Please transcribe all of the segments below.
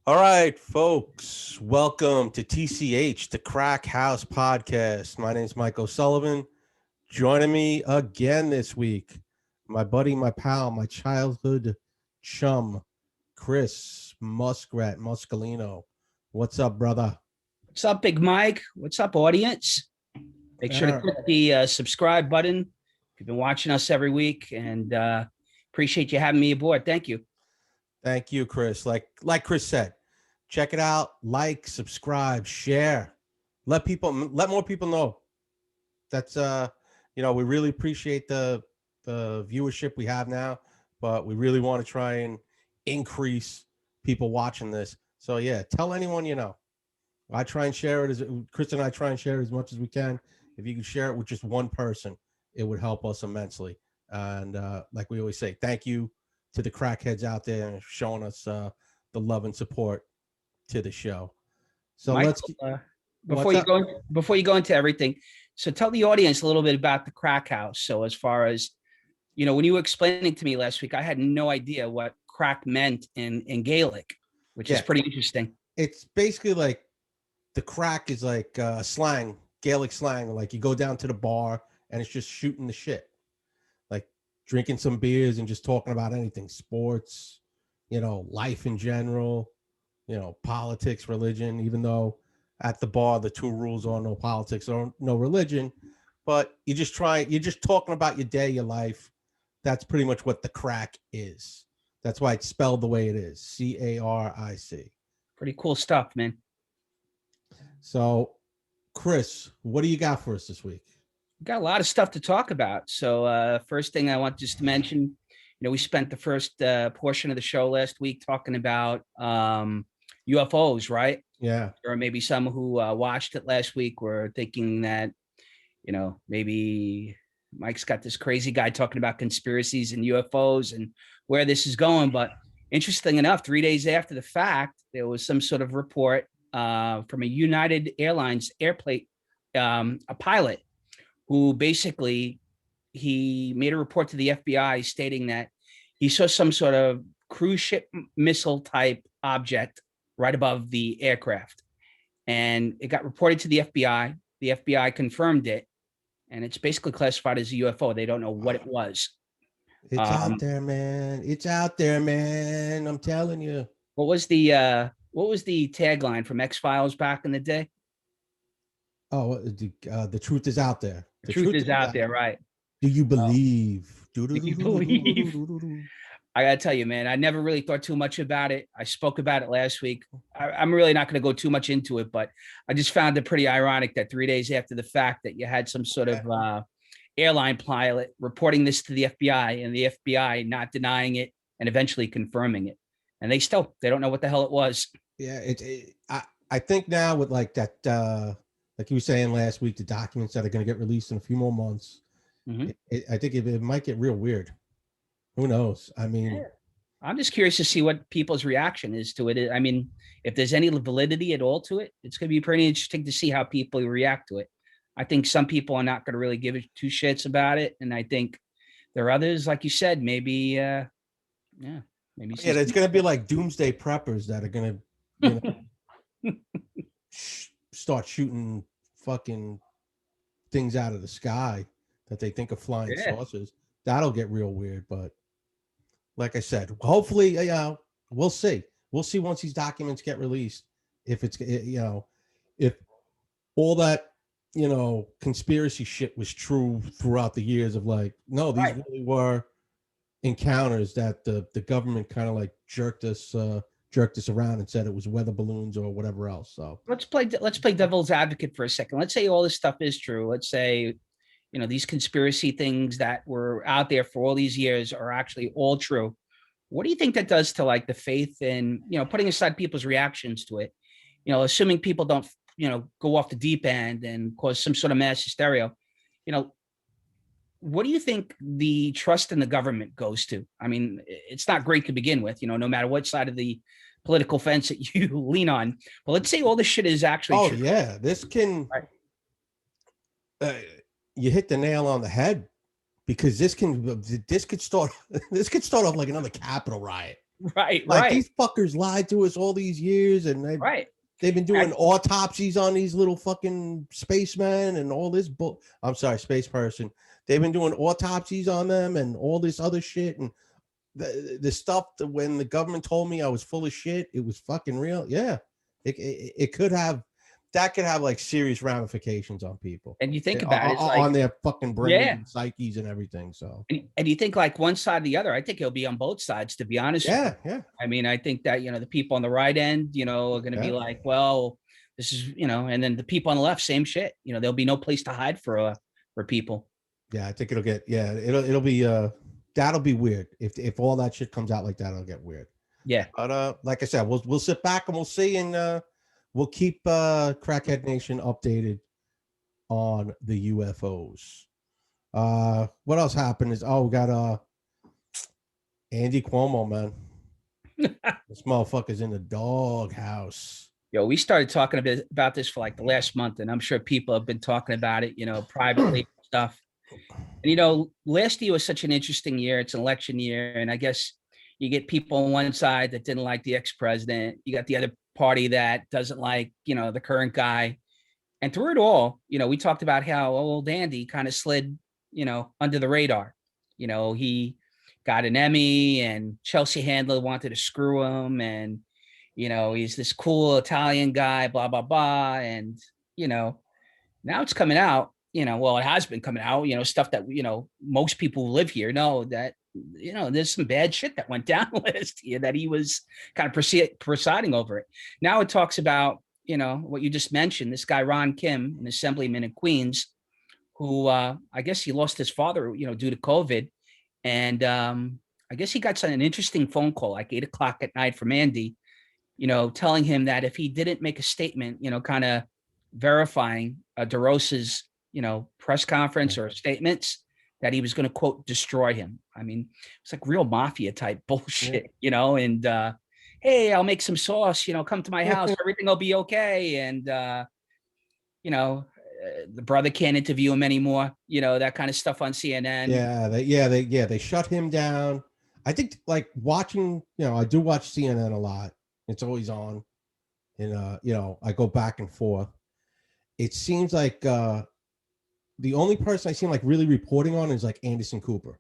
All right, folks, welcome to TCH, the Crack House Podcast. My name is Mike O'Sullivan. Joining me again this week, my buddy, my pal, my childhood chum, Chris Muskrat Muscalino. What's up, brother? What's up, Big Mike? What's up, audience? Make sure to Uh, click the subscribe button if you've been watching us every week, and appreciate you having me aboard. Thank you. Thank you, Chris. Like Chris said, check it out, like, subscribe, share. Let more people know. That's we really appreciate the viewership we have now, but we really want to try and increase people watching this. So yeah, tell anyone you know. I try and share it as Chris and I try and share it as much as we can. If you could share it with just one person, it would help us immensely. And like we always say, thank you to the crackheads out there and showing us the love and support to the show. So Mike, let's before what's you up? go before you go into everything, so tell the audience a little bit about the crack house. So as far as when you were explaining to me last week, I had no idea what crack meant in Gaelic, which is Yeah, pretty interesting. it's basically like the crack is like slang, Gaelic slang. Like you go down to the bar and it's just shooting the shit, like drinking some beers and just talking about anything, sports, life in general, politics, religion. Even though at the bar the two rules are no politics or no religion, but you're just talking about your day, your life. That's pretty much what the crack is. That's why it's spelled the way it is, Caric. Pretty cool stuff, man. So, Chris, what do you got for us this week? Got a lot of stuff to talk about. So first thing I want just to mention, we spent the first portion of the show last week talking about UFOs, right? Yeah. Or maybe some who watched it last week were thinking that, maybe Mike's got this crazy guy talking about conspiracies and UFOs and where this is going. But interesting enough, 3 days after the fact, there was some sort of report from a United Airlines airplane, a pilot who basically he made a report to the FBI stating that he saw some sort of cruise ship missile type object right above the aircraft. And it got reported to the FBI. The FBI confirmed it. And it's basically classified as a UFO. They don't know what it was. It's out Um, there, man. It's out there, man. I'm telling you. what was the tagline from X-Files back in the day? Oh, the truth is out there. The The truth truth is is out out. there, right? Do you Oh, believe? do you believe? I gotta tell you, man, I never really thought too much about it. I spoke about it last week. I'm really not going to go too much into it, but I just found it pretty ironic that 3 days after the fact that you had some sort of airline pilot reporting this to the FBI and the FBI not denying it and eventually confirming it. And they don't know what the hell it was. Yeah, I think now with like that like you were saying last week, the documents that are going to get released in a few more months, Mm-hmm. I think it might get real weird. Who knows? I mean, Yeah. I'm just curious to see what people's reaction is to it. I mean, if there's any validity at all to it, it's going to be pretty interesting to see how people react to it. I think some people are not going to really give it two shits about it, and I think there are others, like you said, maybe, yeah, maybe yeah, see. there's going to be like doomsday preppers that are going to, you know, start shooting fucking things out of the sky that they think are flying Yeah, saucers. That'll get real weird, but like I said, hopefully, we'll see. We'll see once these documents get released if it's if all that conspiracy shit was true throughout the years of like no, these right. really were encounters that the government kind of like jerked us around and said it was weather balloons or whatever else. So Let's play devil's advocate for a second. Let's say all this stuff is true. Let's say these conspiracy things that were out there for all these years are actually all true. What do you think that does to like the faith and putting aside people's reactions to it? Assuming people don't go off the deep end and cause some sort of mass hysteria. You know, what do you think the trust in the government goes to? I mean, it's not great to begin with. No matter what side of the political fence that you lean on. But let's say all this shit is actually oh true. yeah, this can Right. uh, you hit the nail on the head because this could start this could start off like another Capitol riot. Right, Like, right, these fuckers lied to us all these years, and right. they've been doing autopsies on these little fucking spacemen and all this I'm sorry, space person. They've been doing autopsies on them and all this other shit. And the stuff that when the government told me I was full of shit, it was fucking real. Yeah. It could have, that could have like serious ramifications on people, And you think about it, it's on like, their fucking brains yeah. and psyches and everything. So, And you think like one side or the other, I think it'll be on both sides, to be honest with you. yeah. I mean, I think that, the people on the right end, are going to be Yeah. like, well, this is, and then the people on the left, same shit. There'll be no place to hide for people. Yeah. I think it'll be, that'll be weird. If all that shit comes out like that, it'll get weird. Yeah. But like I said, we'll sit back and we'll see, and we'll keep Crackhead Nation updated on the UFOs. What else happened is we got Andy Cuomo, man. This motherfucker's in the doghouse. Yo, we started talking a bit about this for like the last month, and I'm sure people have been talking about it, privately stuff. And last year was such an interesting year. It's an election year, and I guess you get people on one side that didn't like the ex-president. You got the other party that doesn't like, the current guy. And through it all, we talked about how old Andy kind of slid, under the radar. He got an Emmy, and Chelsea Handler wanted to screw him, and he's this cool Italian guy, blah blah blah. And now it's coming out. Well, it has been coming out. Stuff that most people who live here know that there's some bad shit that went down last year that he was kind of presiding over it. Now it talks about what you just mentioned. This guy Ron Kim, an assemblyman in Queens, who I guess he lost his father due to COVID, and I guess he got an interesting phone call like 8:00 at night from Andy, telling him that if he didn't make a statement, kind of verifying DeRosa's press conference or statements, that he was going to, quote, destroy him. I mean, it's like real mafia type bullshit, and hey, I'll make some sauce, come to my house, everything will be okay. And the brother can't interview him anymore, that kind of stuff on CNN. They shut him down. I think like watching, I do watch CNN a lot. It's always on. And I go back and forth. It seems like the only person I seem like really reporting on is like Anderson Cooper.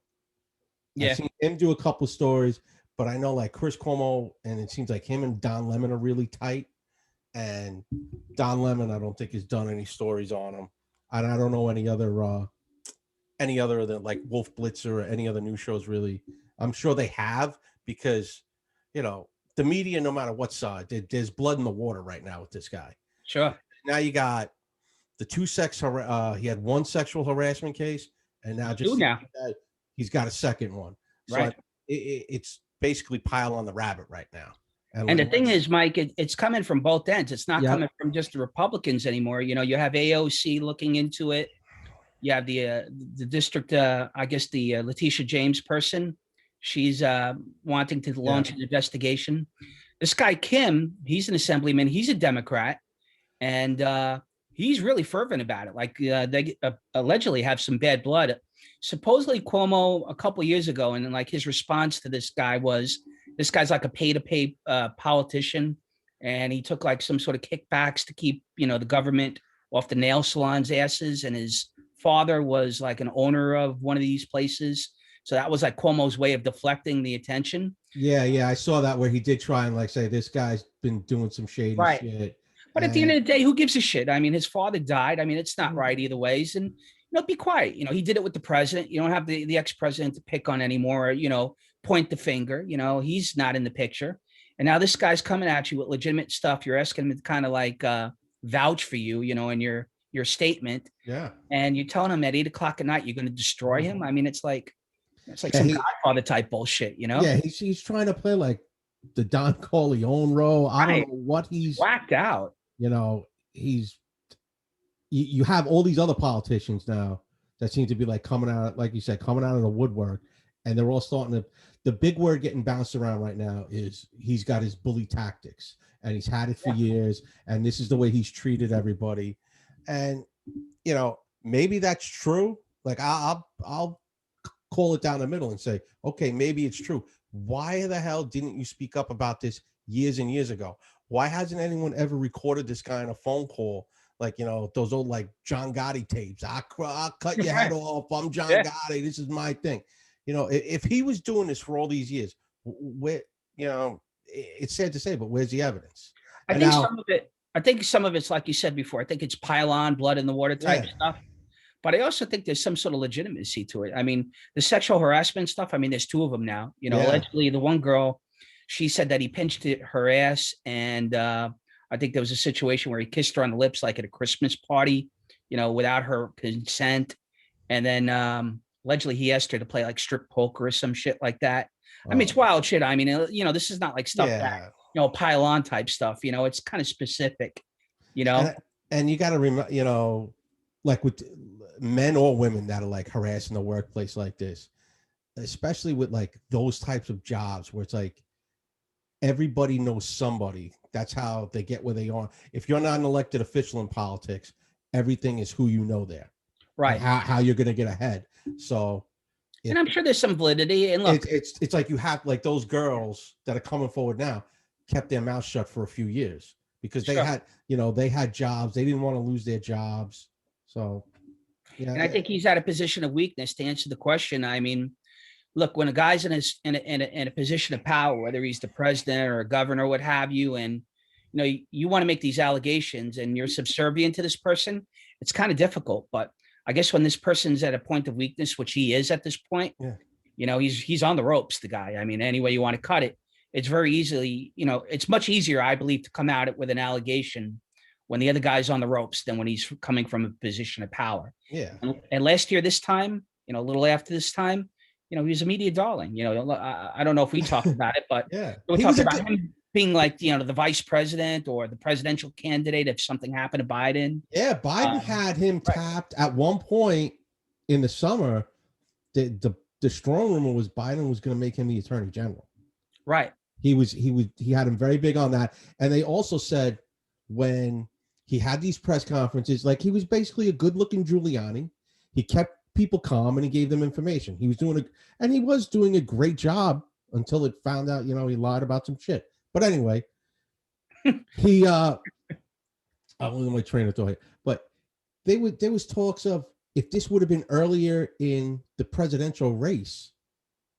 Yeah. I've seen him do a couple stories, but I know like Chris Cuomo, and it seems like him and Don Lemon are really tight. And Don Lemon, I don't think has done any stories on him. And I don't know any other than like Wolf Blitzer or any other news shows really. I'm sure they have, because the media, no matter what side, there's blood in the water right now with this guy. Sure. Now you got the he had one sexual harassment case, and now he's got a second one. So right. It's basically pile on the rabbit right now. And the thing is, Mike, it's coming from both ends. It's not coming from just the Republicans anymore. You have AOC looking into it. You have the district, I guess the Letitia James person. She's wanting to launch an investigation. This guy, Kim, he's an assemblyman. He's a Democrat. And he's really fervent about it. Like they allegedly have some bad blood. Supposedly Cuomo a couple of years ago, and like his response to this guy was, this guy's like a pay-to-pay politician, and he took like some sort of kickbacks to keep the government off the nail salons' asses. And his father was like an owner of one of these places, so that was like Cuomo's way of deflecting the attention. Yeah, I saw that where he did try and like say this guy's been doing some shady shit. But at the end of the day, who gives a shit? I mean, his father died. I mean, it's not right either ways. And be quiet. He did it with the president. You don't have the ex-president to pick on anymore. Point the finger. He's not in the picture. And now this guy's coming at you with legitimate stuff. You're asking him to kind of like vouch for you, in your statement. Yeah. And you're telling him at 8:00 at night you're going to destroy him. I mean, it's like some Godfather type bullshit. Yeah, he's trying to play like the Don Corleone role. I don't know what he's whacked out. You have all these other politicians now that seem to be like coming out, like you said, coming out of the woodwork, and they're all starting to. The big word getting bounced around right now is he's got his bully tactics, and he's had it for years, and this is the way he's treated everybody. And maybe that's true. Like I'll call it down the middle and say, okay, maybe it's true. why the hell didn't you speak up about this years and years ago? Why hasn't anyone ever recorded this guy in a phone call? Like, you know, those old like John Gotti tapes. I'll cut your head off. I'm John Yeah. Gotti. This is my thing. You know, if he was doing this for all these years, where, you know, it's sad to say, but where's the evidence? I And think now, some of it, I think some of it's like you said before. I think it's pile-on, blood in the water type yeah, stuff. But I also think there's some sort of legitimacy to it. I mean, the sexual harassment stuff. I mean, there's two of them now. You know, yeah, allegedly the one girl, she said that he pinched her ass, and I think there was a situation where he kissed her on the lips, like at a Christmas party, you know, without her consent. And then allegedly he asked her to play like strip poker or some shit like that. I mean, it's wild shit. I mean, you know, this is not like stuff that, yeah. you know, pile on type stuff. You know, it's kind of specific. You know, And you got to remember, you know, like with men or women that are like harassed in the workplace like this, especially with like those types of jobs where it's like everybody knows somebody. That's how they get where they are. If you're not an elected official in politics, everything is who you know there, and right? how you're going to get ahead. So And if I'm sure there's some validity. And look, it's like you have like those girls that are coming forward now kept their mouth shut for a few years because they sure. had, you know, they had jobs. They didn't want to lose their jobs. So yeah, And I think he's at a position of weakness to answer the question. I mean, look, when a guy's in a position of power, whether he's the president or a governor, what have you, and you know you want to make these allegations and you're subservient to this person, it's kind of difficult. But I guess when this person's at a point of weakness, which he is at this point, yeah, you know, he's on the ropes, the guy. I mean, any way you want to cut it, it's very easily, you know, it's much easier, I believe, to come out with an allegation when the other guy's on the ropes than when he's coming from a position of power. yeah. And last year, this time, you know, a little after this time, you know, he was a media darling. You know, I don't know if we talked about it, but Yeah, we he was talked a about good. him being like, you know, the vice president or the presidential candidate if something happened to Biden. Yeah, Biden had him Right, tapped at one point in the summer. The strong rumor was Biden was going to make him the attorney general. right, He had him very big on that, and they also said when he had these press conferences, like he was basically a good-looking Giuliani. He kept people calm and he gave them information. He was doing a great job until it found out, you know, he lied about some shit. But anyway, he I was on my train of thought here, but there was talks of if this would have been earlier in the presidential race,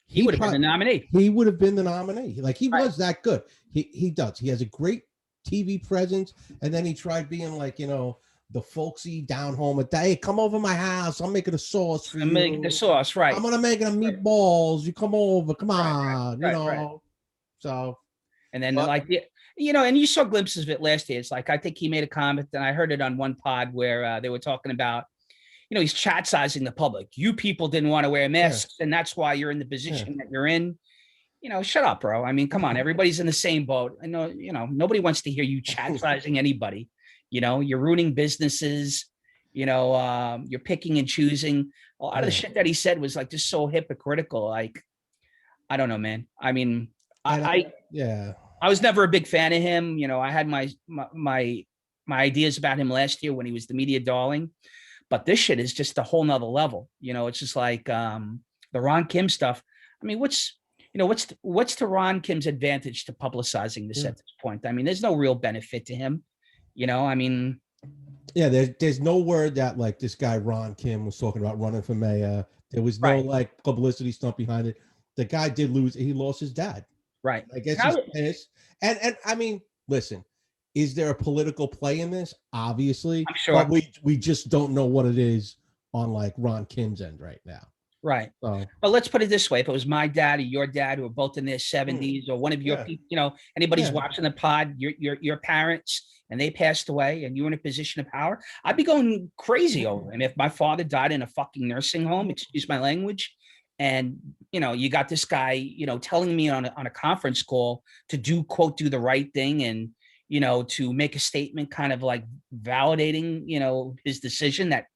he would have been the nominee. he would have been the nominee. Like he Right. was that good. He does. He has a great TV presence, and then he tried being like, you know, the folksy down home at hey, come over my house. I'm making a sauce for And you. make the sauce, right? I'm gonna make them meatballs. You come over. Come on. You Right, know. right. So, And then but like you know, and you saw glimpses of it last year. It's like I think he made a comment, and I heard it on one pod where they were talking about, you know, he's chat sizing the public. You people didn't want to wear masks, and that's why you're in the position that you're in. You know, shut up, bro. I mean, come on, everybody's in the same boat. I know, you know, nobody wants to hear you chat sizing anybody. You know, you're ruining businesses. You know, you're picking and choosing. A lot of the shit that he said was like just so hypocritical. Like, I don't know, man. I mean, yeah. I was never a big fan of him. You know, I had my ideas about him last year when he was the media darling, but this shit is just a whole nother level. You know, it's just like the Ron Kim stuff. I mean, what's to Ron Kim's advantage to publicizing this at this point? I mean, there's no real benefit to him. You know, I mean, yeah, there's no word that like this guy Ron Kim was talking about running for mayor. There was no right, like publicity stunt behind it. The guy did lose. He lost his dad. right. I guess he's pissed. And I mean, listen, is there a political play in this? Obviously, I'm sure. but we just don't know what it is on like Ron Kim's end right now. Right. So, but let's put it this way. If it was my dad or your dad who are both in their 70s or one of your people, you know, anybody's watching the pod, your parents, and they passed away and you're in a position of power, I'd be going crazy over him. If my father died in a fucking nursing home, excuse my language, and, you know, you got this guy, you know, telling me on a conference call to do, quote, do the right thing and, you know, to make a statement kind of like validating, you know, his decision that,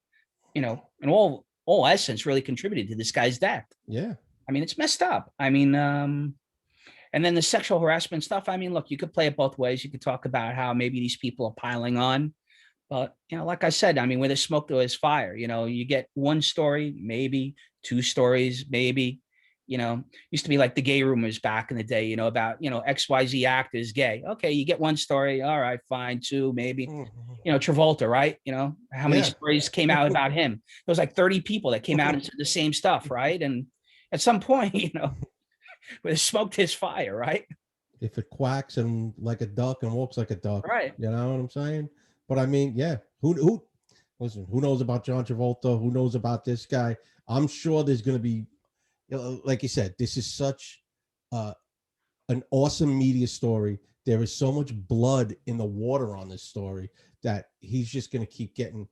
you know, in all essence really contributed to this guy's death. yeah. I mean, it's messed up. I mean, and then the sexual harassment stuff. I mean, look, you could play it both ways. You could talk about how maybe these people are piling on, but you know, like I said, I mean, where there's smoke, there is fire. You know, you get one story, maybe two stories, maybe, used to be like the gay rumors back in the day, about, XYZ actor is gay. Okay, you get one story. All right, fine, two, maybe. Travolta, right? How many Yeah. stories came out about him? There was like 30 people that came out and said the same stuff, right? And at some point, where smoke his fire, right? If it quacks and like a duck and walks like a duck, Right. you know what I'm saying? But I mean, yeah, who listen, who knows about John Travolta? Who knows about this guy? I'm sure there's going to be, like you said, this is such uh, an awesome media story. There is so much blood in the water on this story that he's just going to keep getting.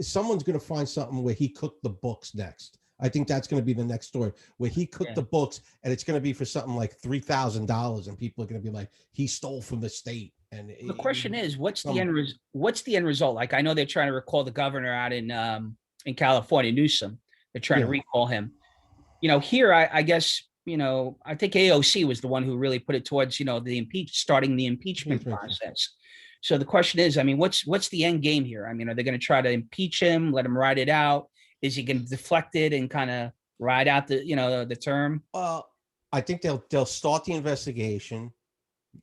Someone's going to find something where he cooked the books next. I think that's going to be the next story where he cooked the books, and it's going to be for something like $3,000, and people are going to be like, he stole from the state. And the question is, what's the end result? Like, I know they're trying to recall the governor out in California, Newsom. They're trying to recall him. Here, I guess, I think AOC was the one who really put it towards, starting the impeachment process. So the question is, I mean, what's the end game here? I mean, are they going to try to impeach him, let him ride it out? Is he going to deflect it and kind of ride out the term? I think they'll start the investigation.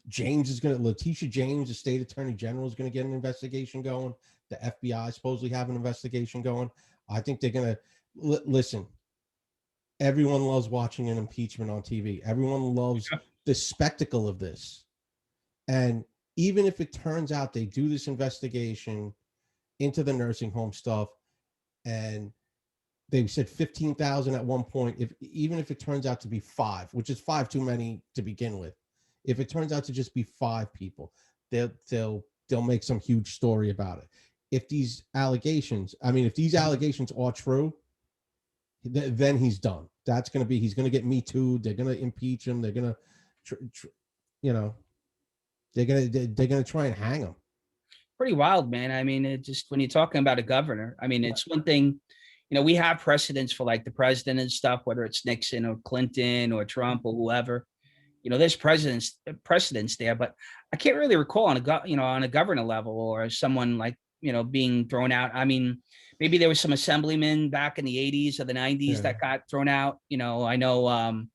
Letitia James, the state attorney general, is going to get an investigation going. The FBI supposedly have an investigation going. I think they're going to listen. Everyone loves watching an impeachment on TV. Everyone loves the spectacle of this. And even if it turns out they do this investigation into the nursing home stuff, and they said 15,000 at one point, even if it turns out to be 5, which is 5 too many to begin with, if it turns out to just be 5 people, they'll make some huge story about it. If these allegations are true, then he's done. He's going to get Me Too. They're going to impeach him. They're going to, they're going to try and hang him. Pretty wild, man. I mean, it just, when you're talking about a governor, I mean, it's one thing, we have precedents for like the president and stuff, whether it's Nixon or Clinton or Trump or whoever, there's precedents there, but I can't really recall on a governor level or someone like, being thrown out. I mean, maybe there was some assemblymen back in the 80s or the 90s that got thrown out. I know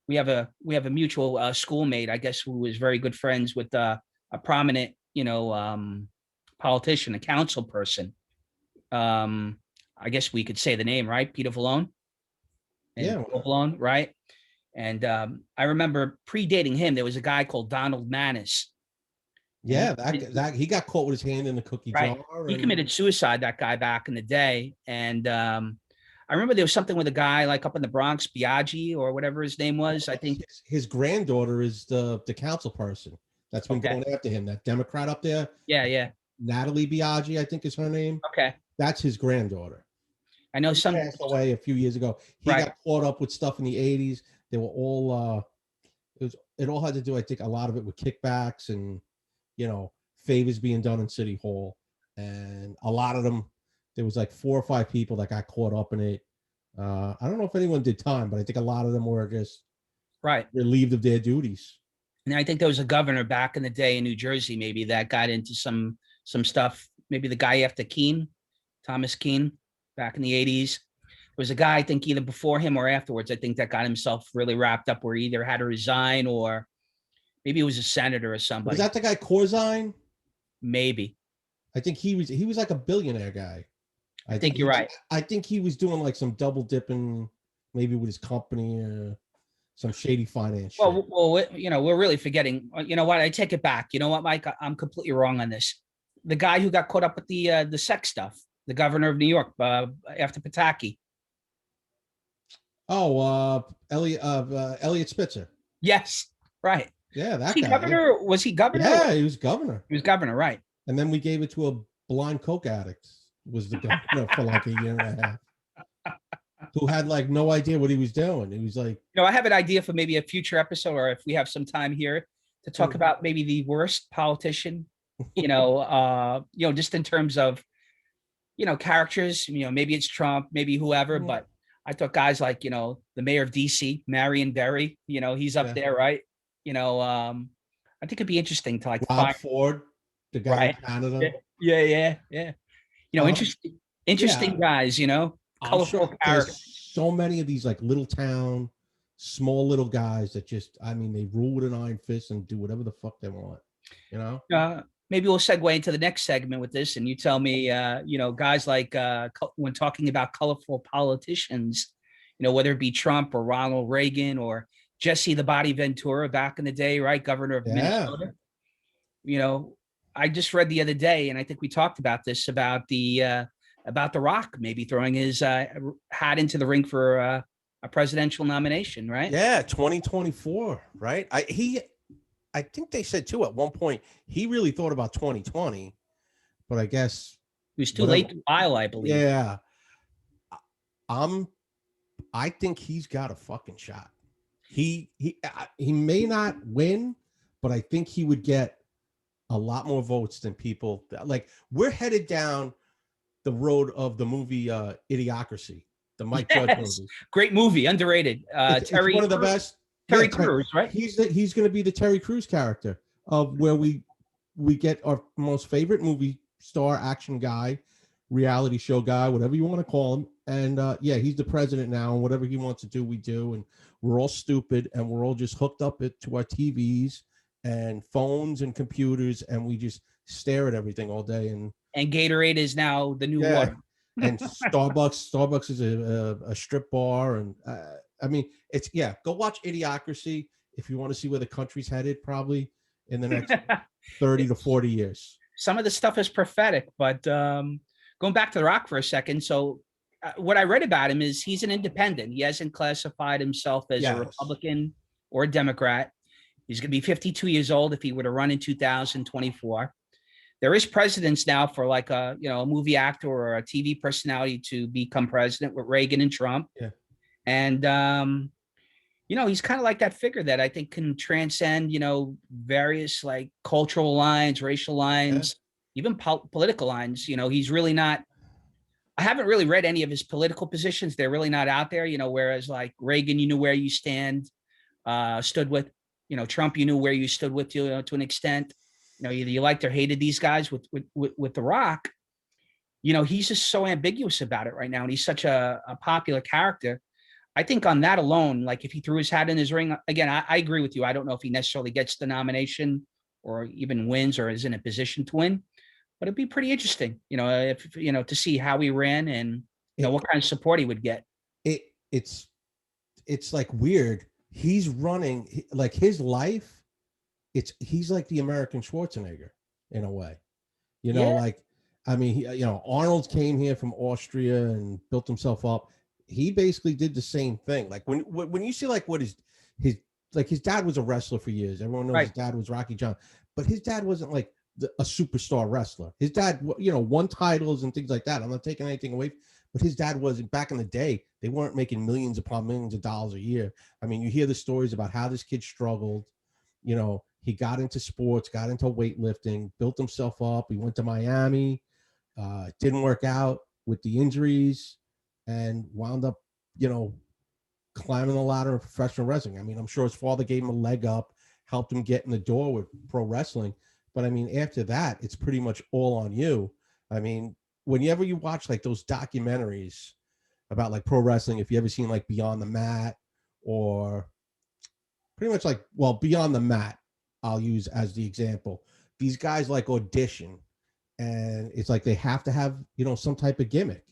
we have a mutual schoolmate, I guess, who was very good friends with a prominent, politician, a council person. I guess we could say the name, right? Peter Vallone. Vallone, right? And I remember predating him, there was a guy called Donald Mannis. Yeah, that he got caught with his hand in the cookie jar. He committed suicide, that guy, back in the day. And I remember there was something with a guy like up in the Bronx, Biaggi or whatever his name was. I think his granddaughter is the council person that's been going after him. That Democrat up there. Yeah. Natalie Biaggi, I think is her name. Okay. That's his granddaughter. I know some passed away a few years ago. He got caught up with stuff in the 80s. They were all it all had to do, I think, a lot of it with kickbacks and favors being done in City Hall. And a lot of them, there was like 4 or 5 people that got caught up in it. I don't know if anyone did time, but I think a lot of them were just relieved of their duties. And I think there was a governor back in the day in New Jersey, maybe, that got into some stuff. Maybe the guy after Keene, Thomas Keene, back in the 80s. There was a guy, I think, either before him or afterwards, I think, that got himself really wrapped up, where he either had to resign or maybe he was a senator or somebody. Was that the guy Corzine? Maybe. I think he was like a billionaire guy. I think you're right. I think he was doing like some double dipping, maybe with his company or some shady finance. Well, we're really forgetting. You know what? I take it back. You know what, Mike? I'm completely wrong on this. The guy who got caught up with the sex stuff, the governor of New York, after Pataki. Oh, Elliot Spitzer. Yes, right. Yeah, that guy. Governor? Was he governor? Yeah, he was governor. He was governor, right? And then we gave it to a blind coke addict. Was the governor for like a year and a half, who had like no idea what he was doing. He was like, I have an idea for maybe a future episode, or if we have some time here to talk about maybe the worst politician. Just in terms of, characters. Maybe it's Trump, maybe whoever, but I thought guys like, the mayor of DC, Marion Barry, he's up there, right? I think it'd be interesting to like Rob Ford, the guy in Canada. Yeah. Interesting guys, colorful characters. So many of these like little town small little guys that just, I mean, they rule with an iron fist and do whatever the fuck they want, you know? Maybe we'll segue into the next segment with this, and you tell me, guys like when talking about colorful politicians, whether it be Trump or Ronald Reagan or Jesse the Body Ventura back in the day, right, governor of Yeah. Minnesota. I just read the other day, and I think we talked about this about the Rock maybe throwing his hat into the ring for a presidential nomination, right? Yeah, 2024, right? I think they said too at one point he really thought about 2020, but I guess It was too late to file, I believe. Yeah. I think he's got a fucking shot. He may not win, but I think he would get a lot more votes than people. Like, we're headed down the road of the movie Idiocracy, the Mike Judge movie. Great movie, underrated. It's one of the best. Terry Crews, right? He's going to be the Terry Crews character of where we get our most favorite movie star, action guy, reality show guy, whatever you want to call him. And he's the president now, and whatever he wants to do, we do. And we're all stupid, and we're all just hooked up to our TVs and phones and computers, and we just stare at everything all day. And Gatorade is now the new water. And Starbucks is a strip bar. And I mean, go watch Idiocracy if you want to see where the country's headed, probably in the next 30 to 40 years. Some of the stuff is prophetic, but going back to The Rock for a second. So what I read about him is he's an independent. He hasn't classified himself as a Republican or a Democrat. He's going to be 52 years old if he were to run in 2024. There is precedents now for like a movie actor or a TV personality to become president with Reagan and Trump. Yeah. And, he's kind of like that figure that I think can transcend, various like cultural lines, racial lines, even political lines. He's really not, I haven't really read any of his political positions. They're really not out there, whereas like Reagan, you knew where you stood with, Trump, you knew where you stood with, to an extent. Either you liked or hated these guys. With The Rock, he's just so ambiguous about it right now. And he's such a popular character. I think on that alone, like if he threw his hat in his ring, again, I agree with you. I don't know if he necessarily gets the nomination or even wins or is in a position to win, but it'd be pretty interesting, if, to see how he ran and, what kind of support he would get. It's like weird. He's running like his life. He's like the American Schwarzenegger in a way, like, I mean, Arnold came here from Austria and built himself up. He basically did the same thing. Like when you see like what his dad was a wrestler for years. Everyone knows his dad was Rocky John, but his dad wasn't like a superstar wrestler. His dad, won titles and things like that. I'm not taking anything away, but his dad wasn't. Back in the day, they weren't making millions upon millions of dollars a year. I mean, you hear the stories about how this kid struggled. He got into sports, got into weightlifting, built himself up. He went to Miami, didn't work out with the injuries, and wound up, climbing the ladder of professional wrestling. I mean, I'm sure his father gave him a leg up, helped him get in the door with pro wrestling. But I mean, after that, it's pretty much all on you. I mean, whenever you watch like those documentaries about like pro wrestling, if you ever seen like Beyond the Mat or pretty much like, Beyond the Mat, I'll use as the example. These guys like audition, and it's like they have to have, some type of gimmick.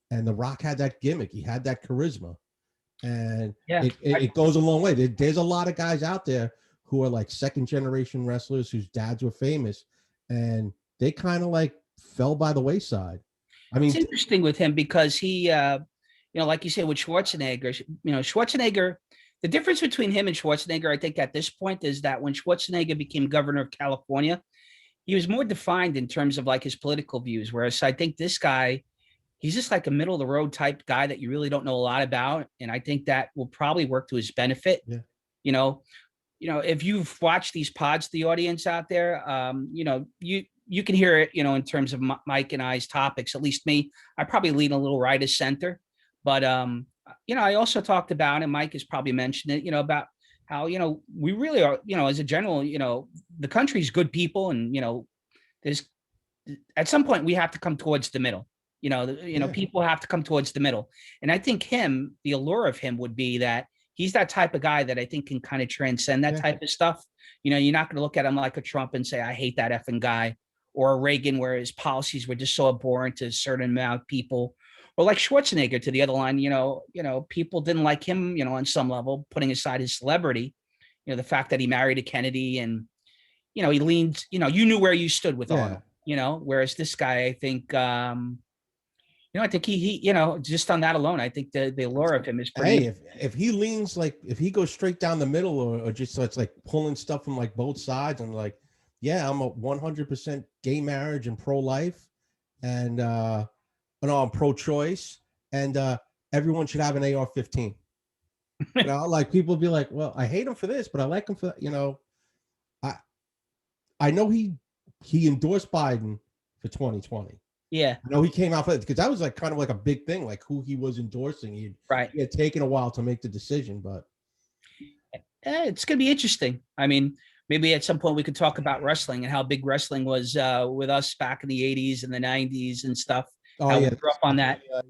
And The Rock had that gimmick. He had that charisma. And it goes a long way. There's a lot of guys out there who are like second generation wrestlers whose dads were famous, and they kind of like fell by the wayside. I mean, it's interesting with him because he, like you said with Schwarzenegger, Schwarzenegger, the difference between him and Schwarzenegger, I think at this point is that when Schwarzenegger became governor of California, he was more defined in terms of like his political views. Whereas I think this guy, he's just like a middle of the road type guy that you really don't know a lot about. And I think that will probably work to his benefit. Yeah. If you've watched these pods, the audience out there, you can hear it, in terms of Mike and I's topics, at least me, I probably lean a little right of center, but, I also talked about, and Mike has probably mentioned it, about how, we really are, as a general, the country's good people. And, there's at some point we have to come towards the middle, people have to come towards the middle. And I think the allure of him would be that he's that type of guy that I think can kind of transcend that type of stuff. You know, you're not going to look at him like a Trump and say, I hate that effing guy, or a Reagan where his policies were just so abhorrent to a certain amount of people, or like Schwarzenegger to the other line. People didn't like him, on some level, putting aside his celebrity, the fact that he married a Kennedy, and, he leaned, you knew where you stood with Arnold, whereas this guy, I think, I think he, just on that alone, I think the allure of him is pretty. Hey, if he leans, like, if he goes straight down the middle, or just so it's like pulling stuff from like both sides, and like, yeah, I'm a 100% gay marriage and pro-life, and I'm pro-choice, and everyone should have an AR-15. Like, people be like, well, I hate him for this, but I like him for, I know he endorsed Biden for 2020. Yeah. I know he came out for it because that was like kind of like a big thing, like who he was endorsing. He had taken a while to make the decision, but it's going to be interesting. I mean, maybe at some point we could talk about wrestling and how big wrestling was with us back in the 80s and the 90s and stuff. Oh, yeah. We grew up on that. We'll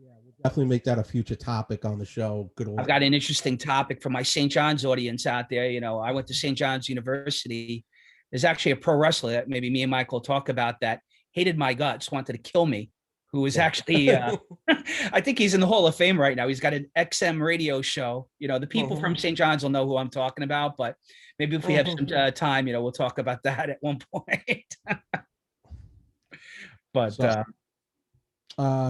definitely make that a future topic on the show. Good old. I've got an interesting topic for my St. John's audience out there. I went to St. John's University. There's actually a pro wrestler that maybe me and Michael talk about that hated my guts, wanted to kill me, who was actually, I think he's in the Hall of Fame right now. He's got an XM radio show. The people from St. John's will know who I'm talking about, but maybe if we have some time, we'll talk about that at one point. But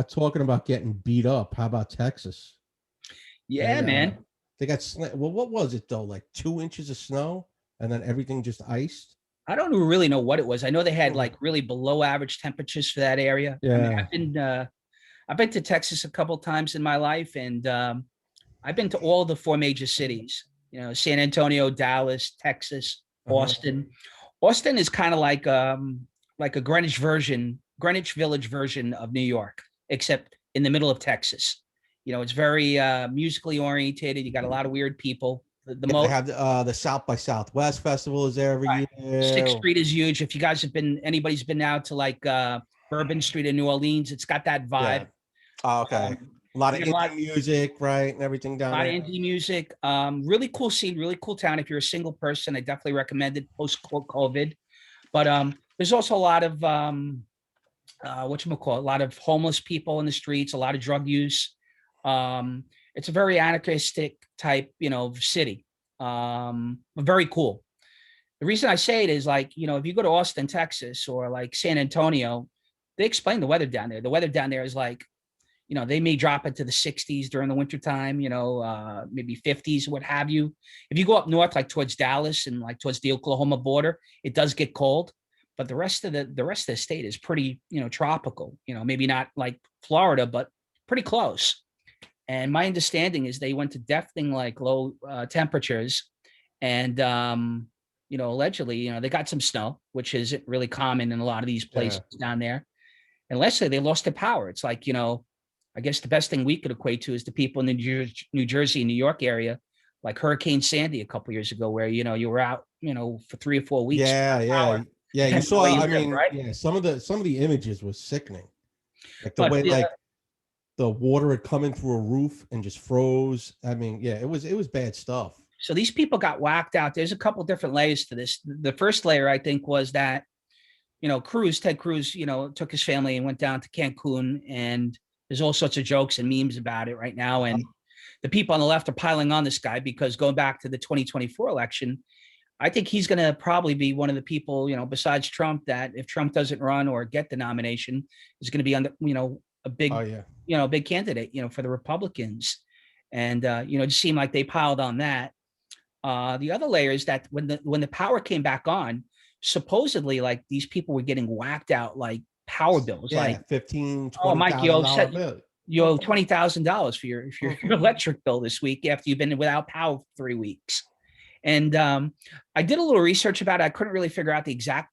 talking about getting beat up, how about Texas? Yeah, man. They got well, what was it though? Like 2 inches of snow, and then everything just iced. I don't really know what it was. I know they had like really below average temperatures for that area. Yeah. I mean, I've been to Texas a couple of times in my life, and I've been to all the 4 major cities. San Antonio, Dallas, Texas, Austin. Austin is kind of like a Greenwich Village version of New York, except in the middle of Texas. It's very musically orientated. You got a lot of weird people. They have the South by Southwest festival is there every year. 6th Street is huge. If you guys anybody's been out to like Bourbon Street in New Orleans, it's got that vibe. Yeah. Oh, okay. A lot of indie music, right? And everything down there. A lot of indie music. Really cool scene, really cool town. If you're a single person, I definitely recommend it post-COVID. But there's also a lot of a lot of homeless people in the streets, a lot of drug use. It's a very anarchistic type, city. Very cool. The reason I say it is like, if you go to Austin, Texas, or like San Antonio, they explain the weather down there. The weather down there is like, they may drop into the 60s during the wintertime, maybe 50s, what have you. If you go up north, like towards Dallas and like towards the Oklahoma border, it does get cold. But the rest of the state is pretty, tropical, maybe not like Florida, but pretty close. And my understanding is they went to deathing like low temperatures, and allegedly, they got some snow, which isn't really common in a lot of these places down there. And let's say they lost their power. It's like, I guess the best thing we could equate to is the people in the New Jersey, New York area, like Hurricane Sandy a couple years ago, where you were out, for 3 or 4 weeks. Yeah. You saw. I mean, right? Yeah. Some of the images were sickening, like the way like the water had come in through a roof and just froze. I mean, yeah, it was bad stuff. So these people got whacked out. There's a couple different layers to this. The first layer, I think, was that, Ted Cruz, took his family and went down to Cancun, and there's all sorts of jokes and memes about it right now. And the people on the left are piling on this guy because going back to the 2024 election, I think he's going to probably be one of the people, besides Trump, that if Trump doesn't run or get the nomination, is going to be on the, a big, big candidate, for the Republicans. And, it just seemed like they piled on that. The other layer is that when the power came back on, supposedly like these people were getting whacked out like power bills, like $15,000, $20,000. Oh, Mike, you owe $20,000 for your electric bill this week after you've been without power for 3 weeks. And I did a little research about it. I couldn't really figure out the exact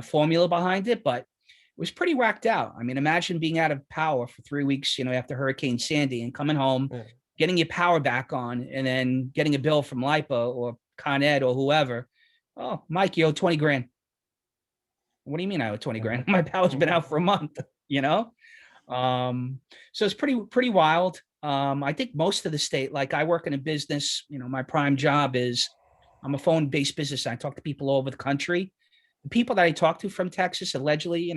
formula behind it, but it was pretty whacked out. I mean, imagine being out of power for 3 weeks, after Hurricane Sandy, and coming home, getting your power back on, and then getting a bill from LIPA or Con Ed or whoever. Oh, Mike, you owe 20 grand. What do you mean I owe 20 grand? My power's been out for a month, So it's pretty wild. I think most of the state, like I work in a business, my prime job is I'm a phone-based business. I talk to people all over the country. The people that I talk to from Texas, allegedly,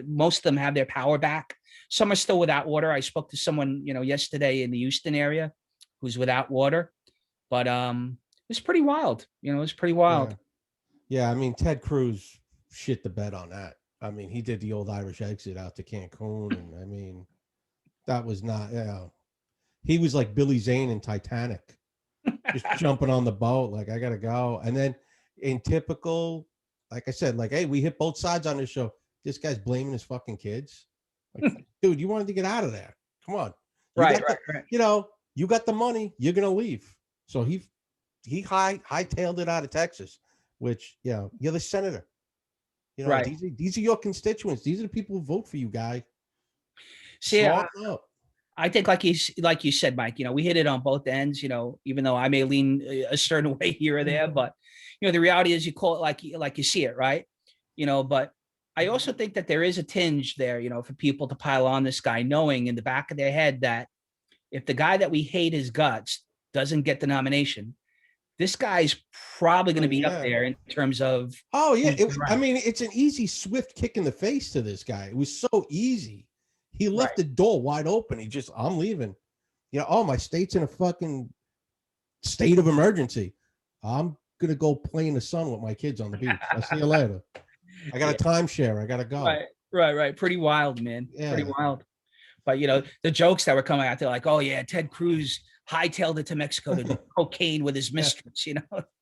most of them have their power back. Some are still without water. I spoke to someone, yesterday in the Houston area who's without water, but it's pretty wild. It was pretty Yeah. wild. Yeah. I mean, Ted Cruz shit the bed on that. I mean, he did the old Irish exit out to Cancun. And I mean, that was not, he was like Billy Zane in Titanic, just jumping on the boat. Like, I got to go. And then in typical, like I said, like, hey, we hit both sides on this show. This guy's blaming his fucking kids. Like, dude, you wanted to get out of there. Come on. You Right, got right, the, right. you got the money. You're going to leave. So he hightailed it out of Texas, which, you're the senator. Right. These are your constituents. These are the people who vote for you, guy. See, Smarten up. I think like you said, Mike, we hit it on both ends, even though I may lean a certain way here or there, but the reality is you call it like you see it, right? But I also think that there is a tinge there, for people to pile on this guy, knowing in the back of their head that if the guy that we hate his guts doesn't get the nomination, this guy's probably going to be up Yeah. there in terms of. Oh yeah. I mean, it's an easy, swift kick in the face to this guy. It was so easy. He left the door wide open. I'm leaving. My state's in a fucking state of emergency. I'm gonna go play in the sun with my kids on the beach. I'll see you later. I got a timeshare. I gotta go. Right. Pretty wild, man. Yeah. Pretty wild. But the jokes that were coming out there, like, oh yeah, Ted Cruz hightailed it to Mexico to do cocaine with his mistress.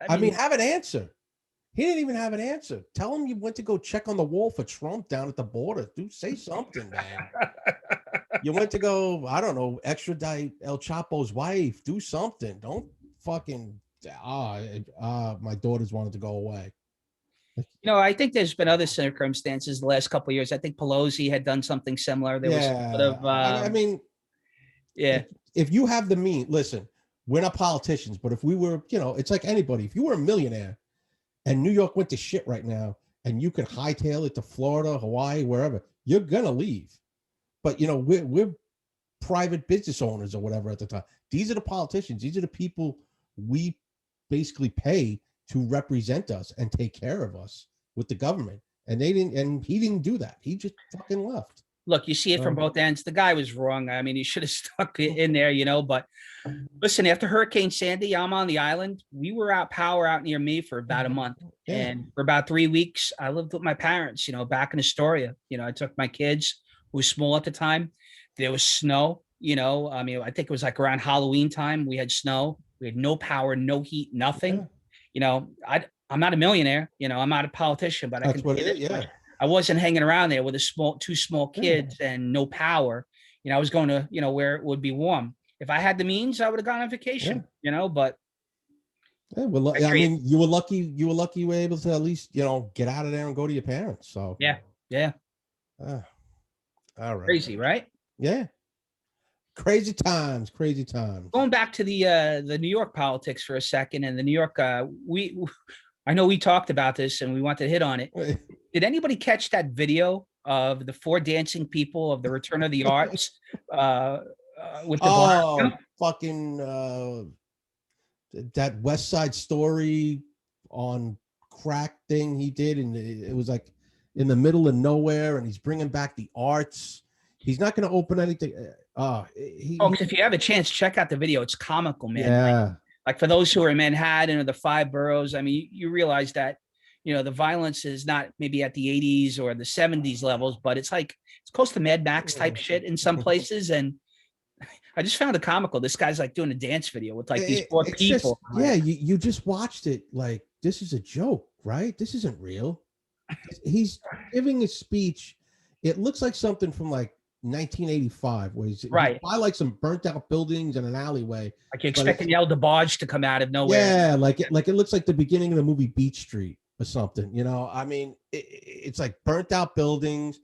I mean, have an answer. He didn't even have an answer. Tell him you went to go check on the wall for Trump down at the border. Say something, man. You went to go, I don't know, extradite El Chapo's wife. Do something. Don't fucking. My daughters wanted to go away. I think there's been other circumstances the last couple of years. I think Pelosi had done something similar. There was sort of, I mean, yeah. If you have the means, listen, we're not politicians, but if we were, it's like anybody. If you were a millionaire and New York went to shit right now and you could hightail it to Florida, Hawaii, wherever, you're going to leave. But, we're private business owners or whatever at the time. These are the politicians. These are the people we basically pay to represent us and take care of us with the government. And he didn't do that. He just fucking left. Look, you see it from both ends. The guy was wrong. I mean, he should have stuck in there, but listen, after Hurricane Sandy, I'm on the island. We were out power out near me for about a month. Yeah. And for about 3 weeks, I lived with my parents, back in Astoria. I took my kids, who was small at the time. There was snow, I mean, I think it was like around Halloween time. We had snow. We had no power, no heat, nothing. Yeah. I'm not a millionaire, I'm not a politician, but that's what it is. Yeah. I wasn't hanging around there with two small kids and no power. I was going to, where it would be warm. If I had the means, I would have gone on vacation, but. Yeah, well, I mean, you were lucky you were able to at least, get out of there and go to your parents. So yeah. All right. Crazy, right? Yeah. Crazy times. Going back to the New York politics for a second, and the New York, I know we talked about this and we wanted to hit on it. Did anybody catch that video of the 4 dancing people of the Return of the Arts with the fucking that West Side Story on crack thing he did, and it was like in the middle of nowhere, and he's bringing back the arts. He's not going to open anything. If you have a chance, check out the video. It's comical, man. Yeah. Like for those who are in Manhattan or the 5 boroughs, I mean, you realize that, the violence is not maybe at the 80s or the 70s levels, but it's close to Mad Max type shit in some places. And I just found it comical. This guy's like doing a dance video with like these 4 people. You just watched it like, this is a joke, right? This isn't real. He's giving a speech. It looks like something from like 1985, where he's by like some burnt out buildings in an alleyway. Like you're expecting El DeBarge to come out of nowhere. Yeah, like it looks like the beginning of the movie Beach Street or something. I mean, it's like burnt out buildings,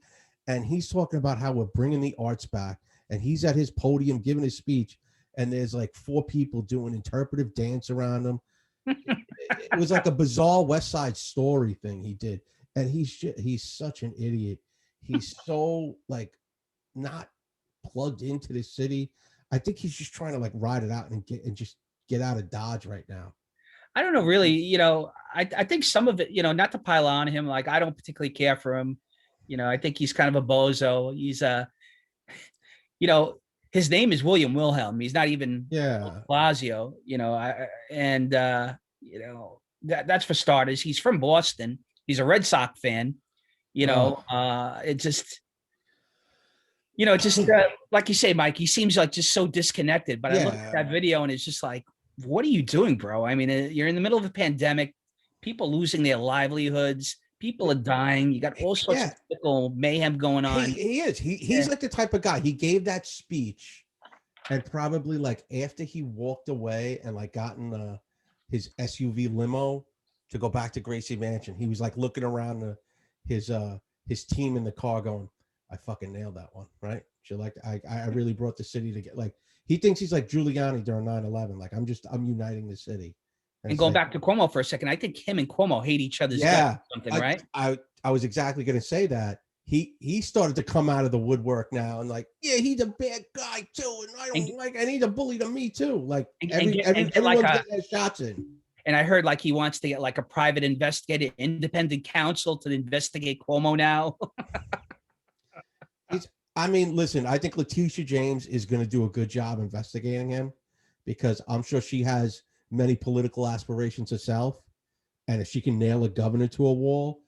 and he's talking about how we're bringing the arts back, and he's at his podium giving his speech, and there's like 4 people doing interpretive dance around him. It was like a bizarre West Side Story thing he did, and he's such an idiot. He's so like not plugged into the city. I think he's just trying to like ride it out and just get out of Dodge right now. I don't know, really. I think some of it, not to pile on him. Like, I don't particularly care for him. I think he's kind of a bozo. He's you know, his name is William Wilhelm. He's not even Yeah. Blasio. That's for starters. He's from Boston. He's a Red Sox fan. It just. Like you say, Mike, he seems like just so disconnected. But I look at that video and it's just like, what are you doing, bro? I mean, you're in the middle of a pandemic, people losing their livelihoods, people are dying. You got all sorts of political mayhem going on. He is. He's like the type of guy. He gave that speech, and probably like after he walked away and like got in his SUV limo to go back to Gracie Mansion, he was like looking around his team in the car, going, "I fucking nailed that one, right? I really brought the city to get like." He thinks he's like Giuliani during 9/11. Like, I'm uniting the city. And going back to Cuomo for a second, I think him and Cuomo hate each other's guts or something, right? I was exactly going to say that. He started to come out of the woodwork now and like, yeah, he's a bad guy too, and I don't like, and he's a bully to me too. Like everyone's getting their shots in. And I heard like he wants to get like a private investigator, independent counsel to investigate Cuomo now. Listen, I think Letitia James is going to do a good job investigating him, because I'm sure she has many political aspirations herself. And if she can nail a governor to a wall,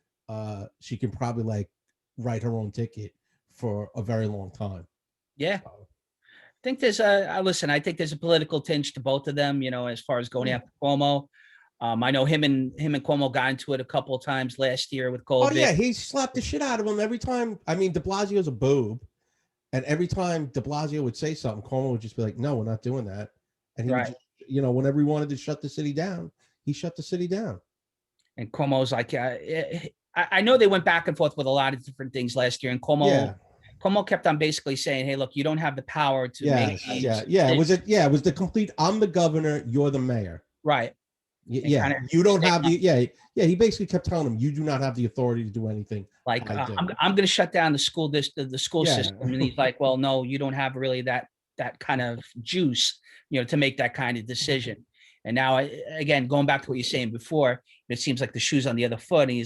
she can probably like write her own ticket for a very long time. Yeah. I think there's I think there's a political tinge to both of them, as far as going after Cuomo. I know him and Cuomo got into it a couple of times last year with COVID. Oh yeah, he slapped the shit out of him every time. I mean, de Blasio's a boob, and every time de Blasio would say something, Cuomo would just be like, "No, we're not doing that." And he would just, whenever he wanted to shut the city down, he shut the city down. And Cuomo's like, I know they went back and forth with a lot of different things last year, and Cuomo kept on basically saying, "Hey, look, you don't have the power to make." It was the complete. I'm the governor. You're the mayor. Right. You don't have the. He basically kept telling him, you do not have the authority to do anything. Like, I'm going to shut down the school system, and he's like, "Well, no, you don't have really that kind of juice, to make that kind of decision." And now, again, going back to what you're saying before, it seems like the shoe's on the other foot, and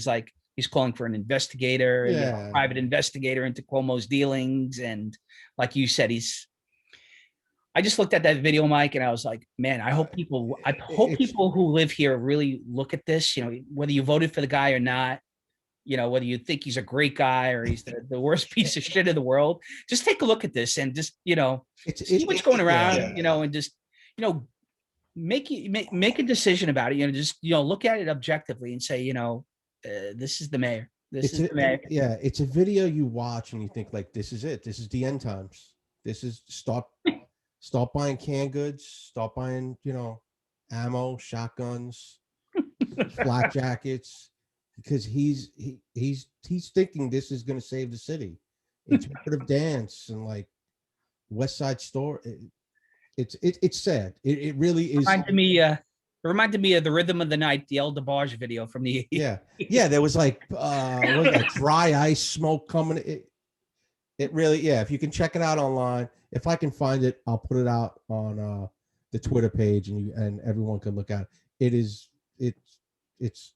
he's calling for an investigator, a private investigator into Cuomo's dealings, and like you said, I just looked at that video, Mike, and I was like, man, I hope people who live here really look at this, whether you voted for the guy or not, whether you think he's a great guy or he's the worst piece of shit in the world, just take a look at this and just, see what's going around, and just, make a decision about it, just, look at it objectively and say, this is the mayor. This is the mayor. Yeah. It's a video you watch and you think like, this is it. This is the end times. This is Start buying canned goods, start buying, ammo, shotguns, flak jackets, because he's thinking this is going to save the city. Interpretive dance and like West Side Story. It's sad. It really is. It reminded me of the Rhythm of the Night, the El DeBarge video from the There was like dry ice smoke coming. It really, if you can check it out online. If I can find it, I'll put it out on the Twitter page, and everyone can look at it. It's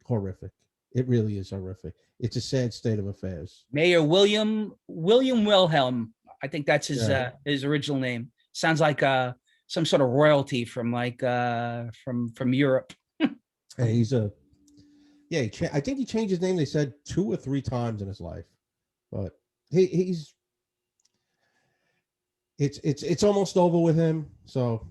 horrific. It really is horrific. It's a sad state of affairs. Mayor William Wilhelm. I think that's his original name. Sounds like some sort of royalty from from Europe. And he's I think he changed his name. They said 2 or 3 times in his life, but he's. It's almost over with him. So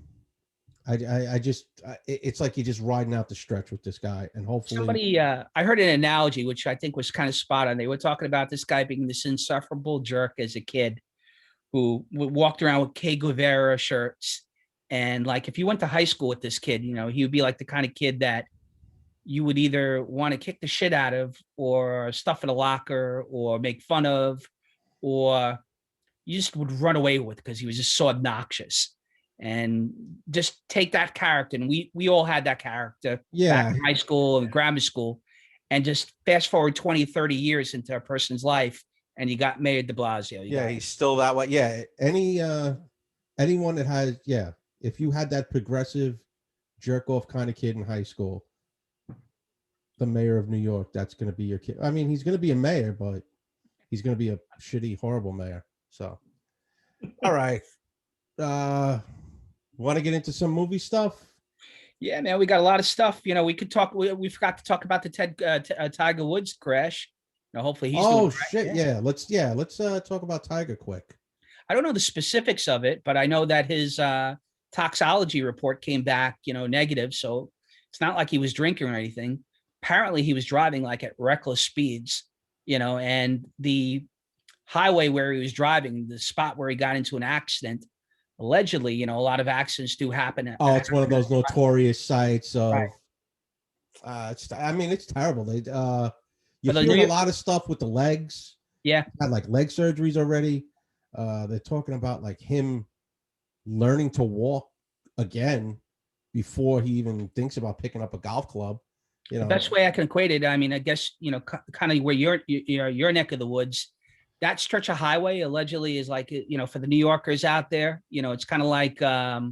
it's like you're just riding out the stretch with this guy, and hopefully somebody. I heard an analogy which I think was kind of spot on. They were talking about this guy being this insufferable jerk as a kid, who walked around with Che Guevara shirts, and like if you went to high school with this kid, he would be like the kind of kid that you would either want to kick the shit out of, or stuff in a locker, or make fun of, or you just would run away with, because he was just so obnoxious. And just take that character, and we all had that character back in high school and grammar school, and just fast forward 20, 30 years into a person's life, and you got Mayor de Blasio. He's still that way. Any anyone that has, yeah, if you had that progressive jerk off kind of kid in high school, the mayor of New York, that's going to be your kid. I mean, he's going to be a mayor, but he's going to be a shitty, horrible mayor. So, all right. Want to get into some movie stuff? Yeah, man, we got a lot of stuff. You know, we could talk. We forgot to talk about the Tiger Woods crash. You know, hopefully he's doing Oh right. shit! Let's talk about Tiger quick. I don't know the specifics of it, but I know that his toxology report came back, you know, negative. So it's not like he was drinking or anything. Apparently, he was driving like at reckless speeds, you know, and the highway where he was driving, the spot where he got into an accident, allegedly, you know, a lot of accidents do happen. Oh, it's one of those notorious sites Right. of. I mean, it's terrible. You're But hearing a lot of stuff with the legs. yeah, Had like leg surgeries already. They're talking about like him learning to walk again before he even thinks about picking up a golf club. You the know, best way I can equate it, I mean, I guess, you know, kind of where your neck of the woods, that stretch of highway allegedly is like, you know, for the New Yorkers out there, you know, it's kind of like the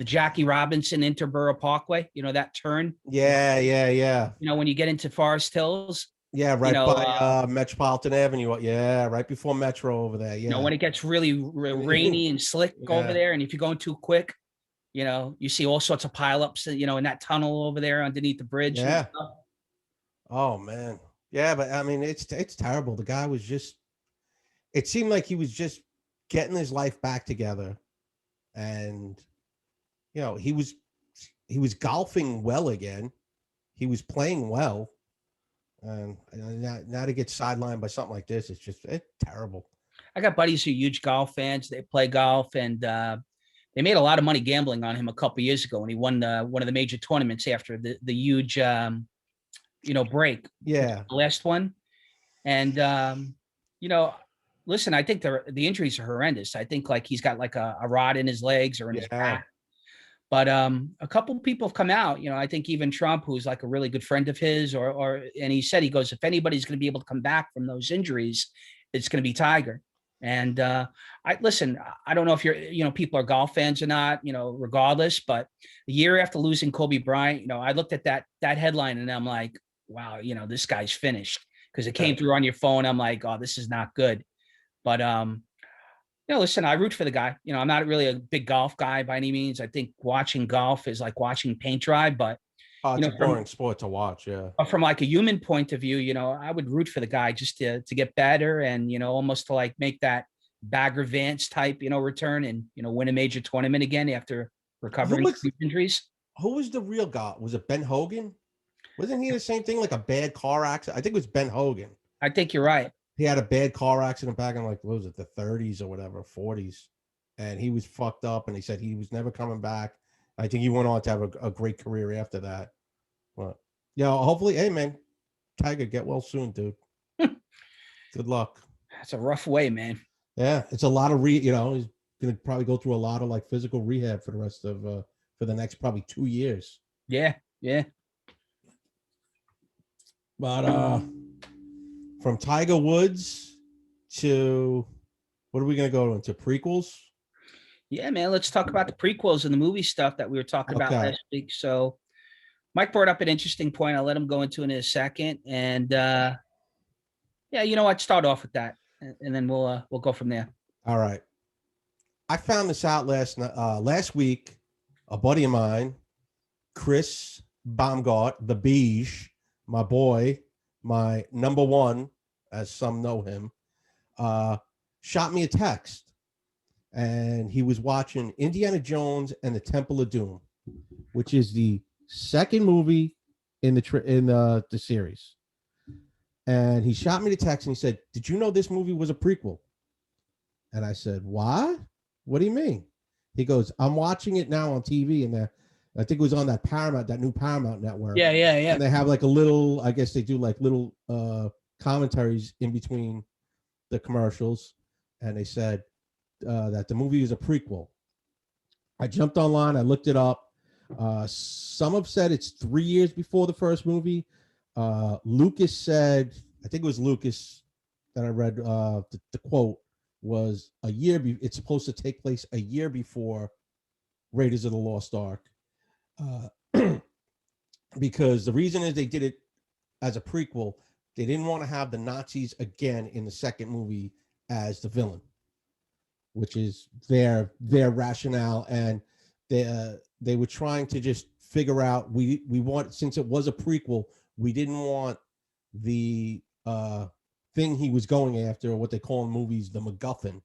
Jackie Robinson Interborough Parkway, you know, that turn. yeah. You know, when you get into Forest Hills, Yeah, you right know, by Metropolitan Avenue. Yeah, right before Metro over there. you know, Yeah. when it gets really rainy and slick over Yeah. there, and if you're going too quick, you know, you see all sorts of pileups, you know, in that tunnel over there underneath the bridge. Yeah. Oh man. Yeah, but I mean it's terrible. The guy was just it seemed like he was just getting his life back together and you know, he was golfing well again. He was playing well. And now to get sidelined by something like this, it's terrible. I got buddies who are huge golf fans. They play golf, and they made a lot of money gambling on him a couple years ago when he won one of the major tournaments after the huge, you know, break. Yeah. The last one, and you know, listen, I think the injuries are horrendous. I think like he's got like a rod in his legs or in his Yeah. back. But a couple people have come out, you know, I think even Trump, who's like a really good friend of his, and he said, he goes, if anybody's going to be able to come back from those injuries, it's going to be Tiger. And I listen, I don't know if you know, people are golf fans or not, you know, regardless, but a year after losing Kobe Bryant, you know, I looked at that headline and I'm like, wow, you know, this guy's finished, because it came through on your phone. I'm like, oh, this is not good. But you know, listen, I root for the guy. You know, I'm not really a big golf guy by any means. I think watching golf is like watching paint dry, but Oh, you it's know, a boring sport to watch. Yeah. from like a human point of view, you know, I would root for the guy just to get better and, you know, almost to like make that Bagger Vance type, you know, return and, you know, win a major tournament again after recovering from injuries. Who was the real guy? Was it Ben Hogan? Wasn't he the same thing, like a bad car accident? I think it was Ben Hogan. I think you're right. He had a bad car accident back in like, what was it, the 30s or whatever, 40s. And he was fucked up and he said he was never coming back. I think he went on to have a great career after that. But yeah, hopefully, hey man, Tiger, get well soon, dude. Good luck. That's a rough way, man. Yeah, it's a lot of you know, he's gonna probably go through a lot of like physical rehab for the rest of for the next probably 2 years. Yeah, yeah. But from Tiger Woods to what are we gonna go into? Prequels? Yeah, man. Let's talk about the prequels and the movie stuff that we were talking about last week. So Mike brought up an interesting point. I'll let him go into it in a second. And yeah, you know what? Start off with that, and then we'll go from there. All right. I found this out last week. A buddy of mine, Chris Baumgart, the Beige, my boy, my number one, as some know him, shot me a text, and he was watching Indiana Jones and the Temple of Doom, which is the second movie in the series. And he shot me the text and he said, "Did you know this movie was a prequel?" And I said, "What? What do you mean?" He goes, "I'm watching it now on TV, and I think it was on that new Paramount network. Yeah. And they have like a little, I guess they do like little commentaries in between the commercials, and they said that the movie is a prequel." I jumped online, I looked it up. Some have said it's 3 years before the first movie. Lucas said, I think it was Lucas that I read the quote, was a year. It's supposed to take place a year before Raiders of the Lost Ark, because the reason is they did it as a prequel. They didn't want to have the Nazis again in the second movie as the villain, which is their rationale, and they were trying to just figure out, we want, since it was a prequel, we didn't want the thing he was going after, or what they call in movies the MacGuffin.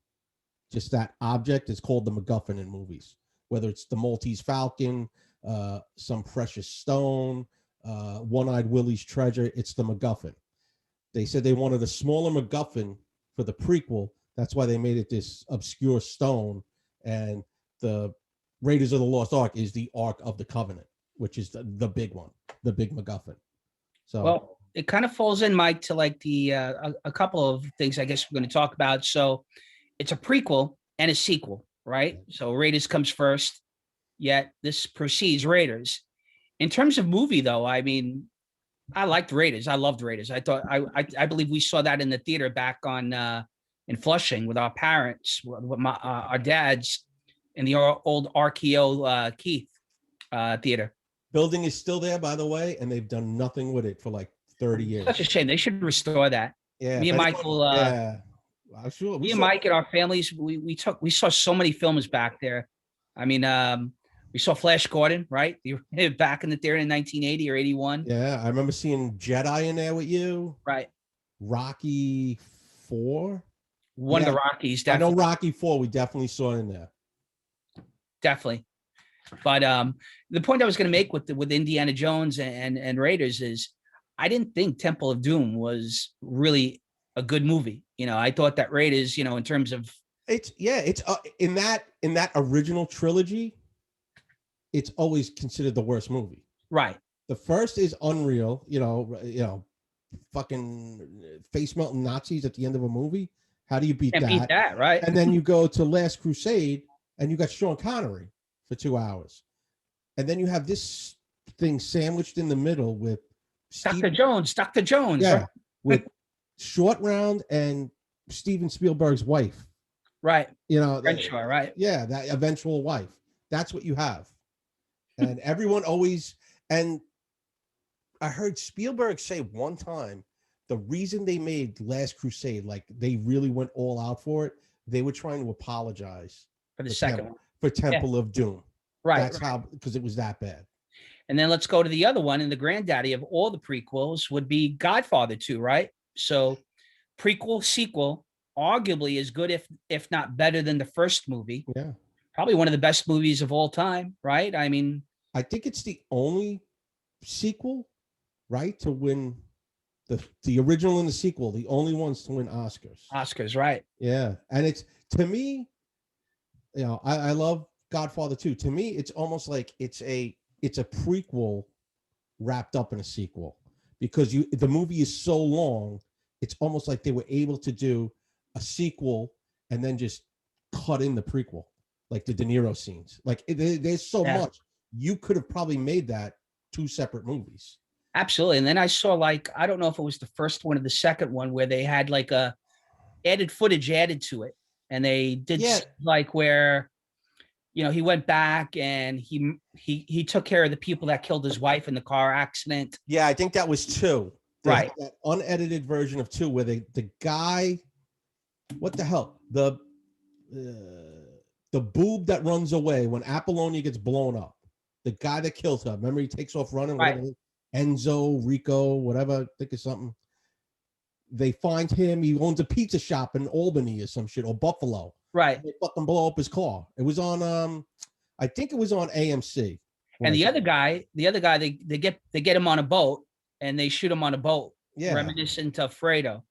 Just that object is called the MacGuffin in movies, whether it's the Maltese Falcon, some precious stone, One-Eyed Willie's treasure. It's the MacGuffin. They said they wanted a smaller MacGuffin for the prequel. That's why they made it this obscure stone. And the Raiders of the Lost Ark is the Ark of the Covenant, which is the big one, the big MacGuffin. So, well, it kind of falls in, Mike, to like the a couple of things I guess we're going to talk about. So it's a prequel and a sequel, right? So Raiders comes first, yet this precedes Raiders. In terms of movie, though, I mean, I liked Raiders. I loved Raiders. I thought I believe we saw that in the theater back on in Flushing with our parents, with our dads, in the old RKO Keith theater. building is still there, by the way, and they've done nothing with it for like 30 years. Such a shame. They should restore that. Yeah, Me and Michael. Yeah, I'm sure. Me and Mike and our families, we saw so many films back there. I mean, we saw Flash Gordon, right? Back in the theater in 1980 or 81. Yeah, I remember seeing Jedi in there with you. Right. Rocky 4. One of the Rockies. Definitely. I know Rocky 4. We definitely saw in there. Definitely. But the point I was going to make with Indiana Jones and Raiders is, I didn't think Temple of Doom was really a good movie. You know, I thought that Raiders, you know, in terms of it's in that original trilogy, it's always considered the worst movie. Right. The first is unreal. You know, fucking face melting Nazis at the end of a movie. How do you beat that? Beat that, right? And then you go to Last Crusade, and you got Sean Connery for 2 hours, and then you have this thing sandwiched in the middle with Dr. Jones. Yeah, right? with Short Round and Steven Spielberg's wife. Right. You know, Renshaw, right? Yeah, that eventual wife. That's what you have. And everyone always, and I heard Spielberg say one time, the reason they made Last Crusade, like they really went all out for it, they were trying to apologize For the second one. For Temple of Doom. Right. That's how, because it was that bad. And then let's go to the other one, and the granddaddy of all the prequels would be Godfather 2, right? So prequel, sequel, arguably as good, if not better than the first movie. Yeah. Probably one of the best movies of all time, right? I mean, I think it's the only sequel, right, to win the original and the sequel, the only ones to win Oscars. Oscars, right? Yeah. And it's, to me, you know, I love Godfather 2. To me, it's almost like it's a prequel wrapped up in a sequel, because the movie is so long. It's almost like they were able to do a sequel and then just cut in the prequel, like the De Niro scenes. Like there's so much. You could have probably made that 2 separate movies. Absolutely. And then I saw, like, I don't know if it was the first one or the second one, where they had like a added footage added to it. And they did like where, you know, he went back and he took care of the people that killed his wife in the car accident. Yeah, I think that was 2. Right. That unedited version of 2 where the guy, what the hell? The boob that runs away when Apollonia gets blown up. The guy that kills her. Remember, he takes off running. Right. Enzo, Rico, whatever. I think it's something. They find him. He owns a pizza shop in Albany or some shit, or Buffalo. Right. They fucking blow up his car. It was on I think it was on AMC. And the other guy, they get him on a boat and they shoot him on a boat. Yeah. Reminiscent of Fredo.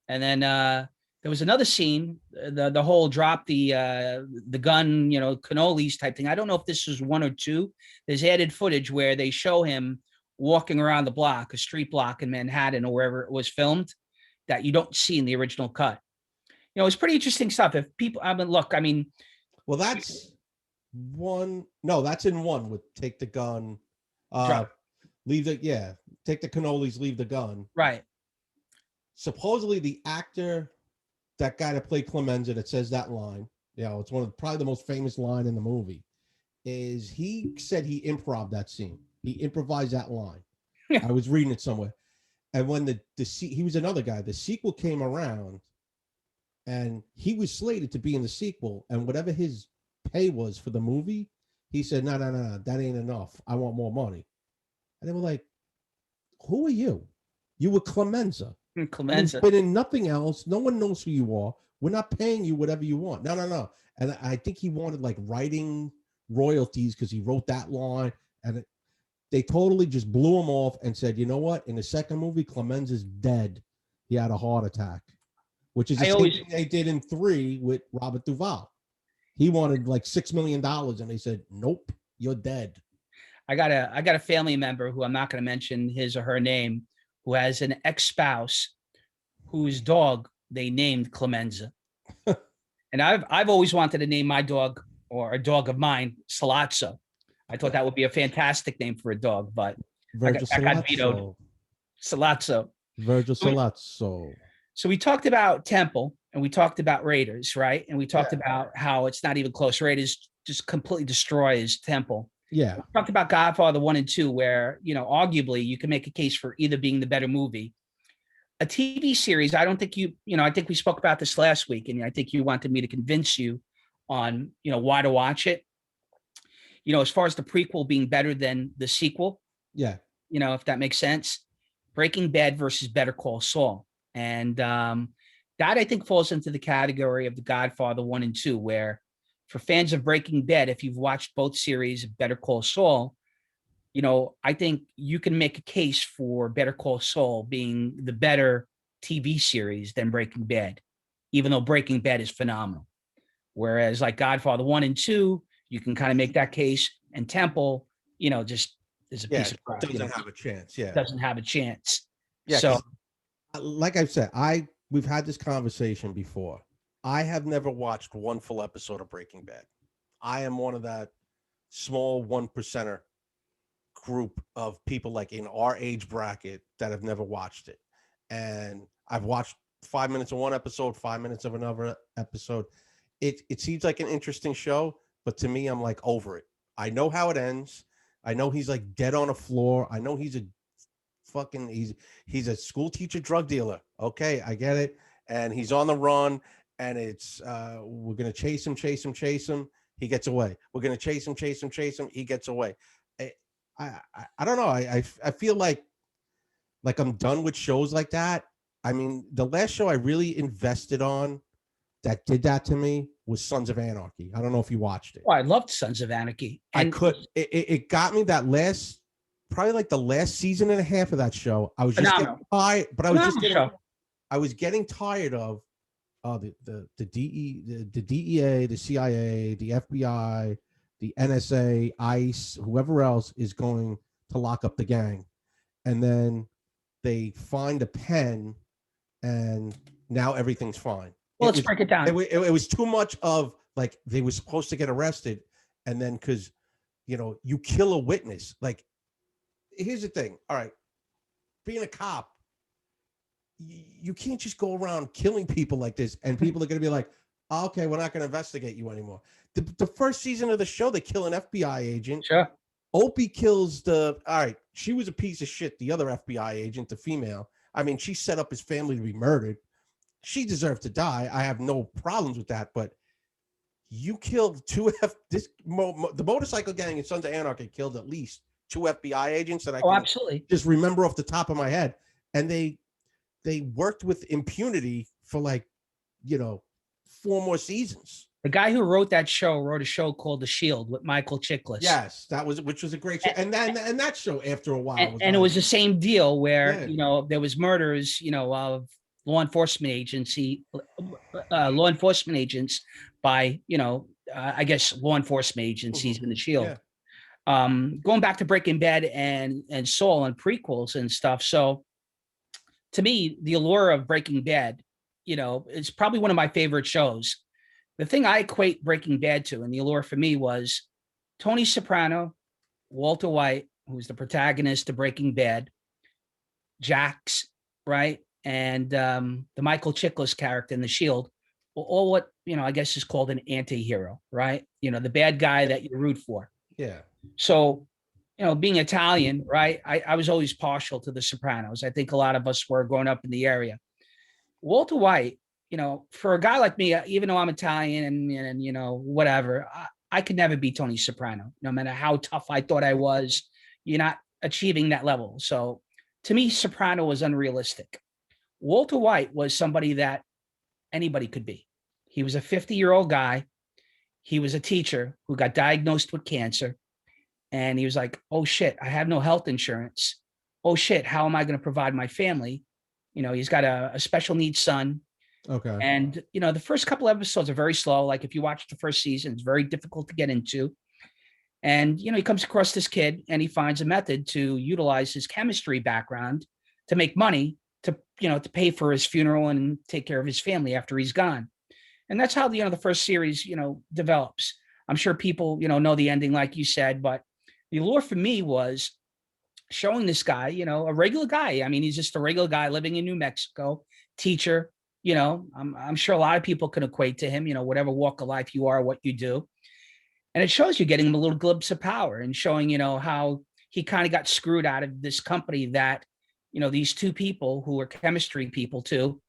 And then there was another scene, the whole drop the gun, you know, cannolis type thing. I don't know if this was 1 or 2. There's added footage where they show him walking around the block, a street block in Manhattan or wherever it was filmed, that you don't see in the original cut. You know, it's pretty interesting stuff. If people, I mean, look, I mean, well, that's one. No, that's in 1 with take the gun, leave the take the cannolis, leave the gun. Right. Supposedly the actor that guy that played Clemenza that says that line, you know, it's probably the most famous line in the movie, is he said he improv that scene. He improvised that line. I was reading it somewhere. And when he was another guy, the sequel came around and he was slated to be in the sequel, and whatever his pay was for the movie, he said, no, that ain't enough. I want more money. And they were like, who are you? You were Clemenza. Clemenza. You've been in nothing else. No one knows who you are. We're not paying you whatever you want. No. And I think he wanted like writing royalties because he wrote that line. And they totally just blew him off and said, you know what? In the second movie, Clemenza's dead. He had a heart attack, which is the same thing they did in 3 with Robert Duvall. He wanted like $6 million, and they said, nope, you're dead. I got a family member who I'm not going to mention his or her name, who has an ex-spouse whose dog they named Clemenza. And I've always wanted to name my dog, or a dog of mine, Salazzo. I thought that would be a fantastic name for a dog, but Virgil I got vetoed. Salazzo. Virgil Salazzo. So we talked about Temple and we talked about Raiders, right? And we talked about how it's not even close. Raiders just completely destroys Temple. Yeah. We talked about Godfather 1 and 2, where, you know, arguably you can make a case for either being the better movie. A TV series, I don't think I think we spoke about this last week, and I think you wanted me to convince you on, you know, why to watch it. You know, as far as the prequel being better than the sequel. Yeah. You know, if that makes sense. Breaking Bad versus Better Call Saul. And that I think falls into the category of the Godfather 1 and 2, where for fans of Breaking Bad, if you've watched both series of Better Call Saul, you know, I think you can make a case for Better Call Saul being the better TV series than Breaking Bad, even though Breaking Bad is phenomenal. Whereas like Godfather 1 and 2, you can kind of make that case, and Temple, you know, just is a piece of crap. Doesn't have a chance. Yeah. Doesn't have a chance. Yeah. So, like I've said, we've had this conversation before. I have never watched one full episode of Breaking Bad. I am one of that small 1%er group of people like in our age bracket that have never watched it. And I've watched 5 minutes of one episode, 5 minutes of another episode. It seems like an interesting show, but to me, I'm like over it. I know how it ends. I know he's like dead on the floor. I know he's a school teacher drug dealer. Okay, I get it. And he's on the run, and it's we're gonna chase him. He gets away. We're gonna chase him. He gets away. I don't know. I feel like I'm done with shows like that. I mean, the last show I really invested on that did that to me was Sons of Anarchy. I don't know if you watched it. Oh, I loved Sons of Anarchy. And it got me that probably like the last season and a half of that show. I was just getting tired, but I was getting tired of the DEA, the CIA, the FBI, the NSA, ICE, whoever else is going to lock up the gang. And then they find a pen and now everything's fine. Well, let's break it down. It was too much of like they were supposed to get arrested. And then because, you know, you kill a witness. Like, here's the thing. All right. Being a cop, you can't just go around killing people like this. And people are going to be like, oh, okay, we're not going to investigate you anymore. The first season of the show, they kill an FBI agent. Sure. Opie kills she was a piece of shit. The other FBI agent, the female. I mean, she set up his family to be murdered. She deserved to die. I have no problems with that. But you killed the motorcycle gang in Sons of Anarchy killed at least 2 FBI agents that I can absolutely just remember off the top of my head. And they worked with impunity for 4 more seasons. The guy who wrote that show wrote a show called The Shield with Michael Chiklis. Yes, which was a great show. And that show after a while it was the same deal where you know there was murders, you know, of law enforcement agents by, you know, I guess law enforcement agencies in The Shield. Yeah. Going back to Breaking Bad and Saul and prequels and stuff. So to me, the allure of Breaking Bad, you know, it's probably one of my favorite shows. The thing I equate Breaking Bad to, and the allure for me, was Tony Soprano, Walter White, who's the protagonist of Breaking Bad, Jax, right? and the Michael Chiklis character in The Shield, all what, I guess is called an anti-hero, right? The bad guy that you root for. Yeah. So, being Italian, right? I was always partial to The Sopranos. I think a lot of us were growing up in the area. Walter White, for a guy like me, even though I'm Italian and whatever, I could never be Tony Soprano, no matter how tough I thought I was. You're not achieving that level. So to me, Soprano was unrealistic. Walter White was somebody that anybody could be. He was a 50-year-old guy. He was a teacher who got diagnosed with cancer. And he was like, oh shit, I have no health insurance. Oh shit, how am I going to provide my family? He's got a special needs son. Okay. And, the first couple episodes are very slow. Like if you watch the first season, it's very difficult to get into. And, he comes across this kid and he finds a method to utilize his chemistry background to make money to pay for his funeral and take care of his family after he's gone. And that's how the first series, develops. I'm sure people, know the ending, like you said, but the allure for me was showing this guy, a regular guy. I mean, he's just a regular guy living in New Mexico, teacher. I'm sure a lot of people can equate to him, whatever walk of life you are, what you do. And it shows you getting him a little glimpse of power and showing, how he kind of got screwed out of this company that, these two people who were chemistry people too,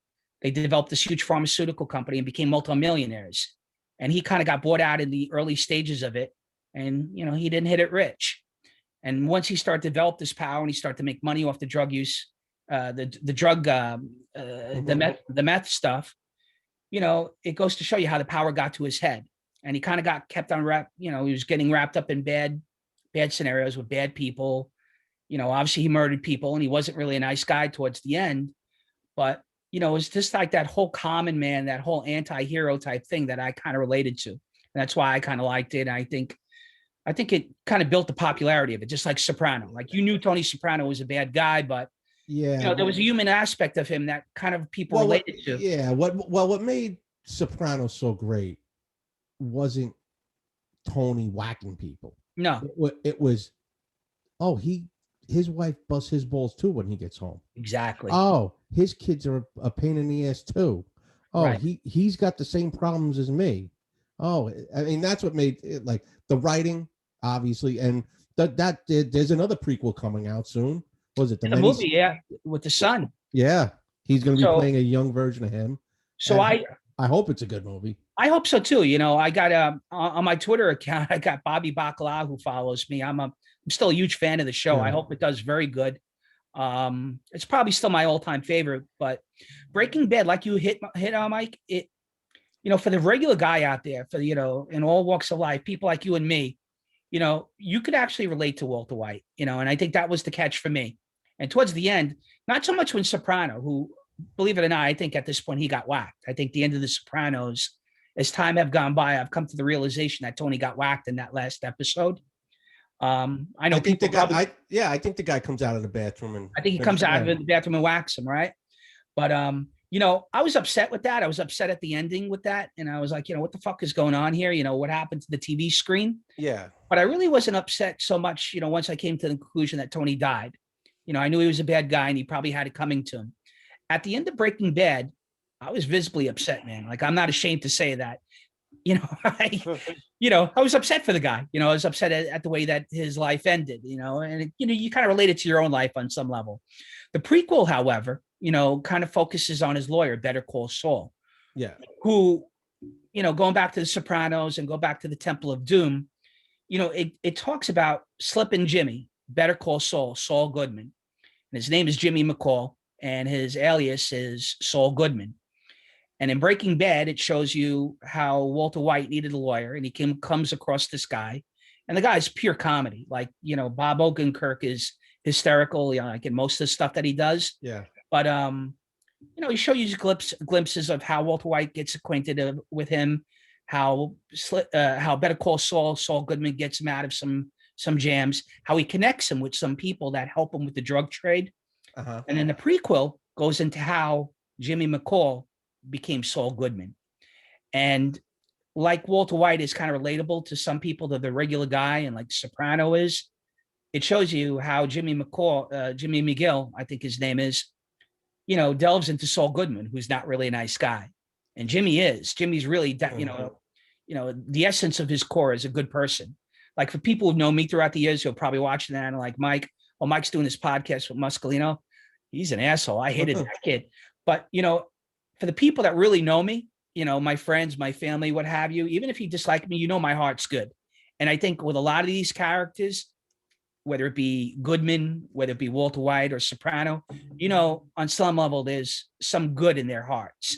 they developed this huge pharmaceutical company and became multimillionaires. And he kind of got bought out in the early stages of it. And, he didn't hit it rich. And once he started to develop this power and he started to make money off the drug use, the meth stuff, it goes to show you how the power got to his head. And he kind of got kept on wrap. He was getting wrapped up in bad scenarios with bad people. Obviously he murdered people and he wasn't really a nice guy towards the end. But, it's just like that whole common man, that whole anti-hero type thing that I kind of related to. And that's why I kind of liked it. And I think it kind of built the popularity of it, just like Soprano. Like you knew Tony Soprano was a bad guy, but yeah, there was a human aspect of him that kind of people related to. Yeah. What made Soprano so great wasn't Tony whacking people. No, it was, oh, his wife busts his balls too when he gets home. Exactly. Oh, his kids are a pain in the ass too. Oh, right. He's got the same problems as me. Oh, I mean, that's what made it, like the writing, obviously, and there's another prequel coming out soon. Was it the movie? Yeah, with the son. Yeah, he's going to be playing a young version of him. So I hope it's a good movie. I hope so too. I got on my Twitter account, I got Bobby Bacala who follows me. I'm still a huge fan of the show. Yeah. I hope it does very good. It's probably still my all-time favorite, but Breaking Bad, like you hit on, Mike, it, for the regular guy out there, for, in all walks of life, people like you and me, you could actually relate to Walter White, and I think that was the catch for me. And towards the end, not so much when Soprano, who, believe it or not, I think at this point he got whacked. I think the end of the Sopranos, as time have gone by, I've come to the realization that Tony got whacked in that last episode. I know. I think the guy comes out of the bathroom and I think he comes out of the bathroom and whacks him, right? But I was upset with that. I was upset at the ending with that, and I was like, what the fuck is going on here? What happened to the TV screen? Yeah. But I really wasn't upset so much, once I came to the conclusion that Tony died. I knew he was a bad guy, and he probably had it coming to him. At the end of Breaking Bad, I was visibly upset, man. Like, I'm not ashamed to say that. I was upset for the guy. I was upset at the way that his life ended, and, you kind of relate it to your own life on some level. The prequel, however, kind of focuses on his lawyer, Better Call Saul. Yeah. Who, going back to the Sopranos and go back to the Temple of Doom, it talks about Slippin' Jimmy, Better Call Saul, Saul Goodman. And his name is Jimmy McCall, and his alias is Saul Goodman. And in Breaking Bad, it shows you how Walter White needed a lawyer, and he comes across this guy, and the guy's pure comedy. Like, Bob Odenkirk is hysterical, like in most of the stuff that he does. Yeah. But, he shows you glimpses of how Walter White gets acquainted with him, how Better Call Saul Goodman gets him out of some jams, how he connects him with some people that help him with the drug trade. Uh-huh. And then the prequel goes into how Jimmy McCall became Saul Goodman. And like Walter White is kind of relatable to some people, to the regular guy, and like Soprano is, it shows you how Jimmy McGill, I think his name is, delves into Saul Goodman, who's not really a nice guy, and Jimmy is. Jimmy's really, the essence of his core is a good person. Like for people who've known me throughout the years, who'll probably watch that and like Mike. Well, Mike's doing this podcast with Muscolino. He's an asshole. I hated that kid. But for the people that really know me, my friends, my family, what have you, even if you dislike me, my heart's good. And I think with a lot of these characters, whether it be Goodman, whether it be Walter White or Soprano, on some level, there's some good in their hearts.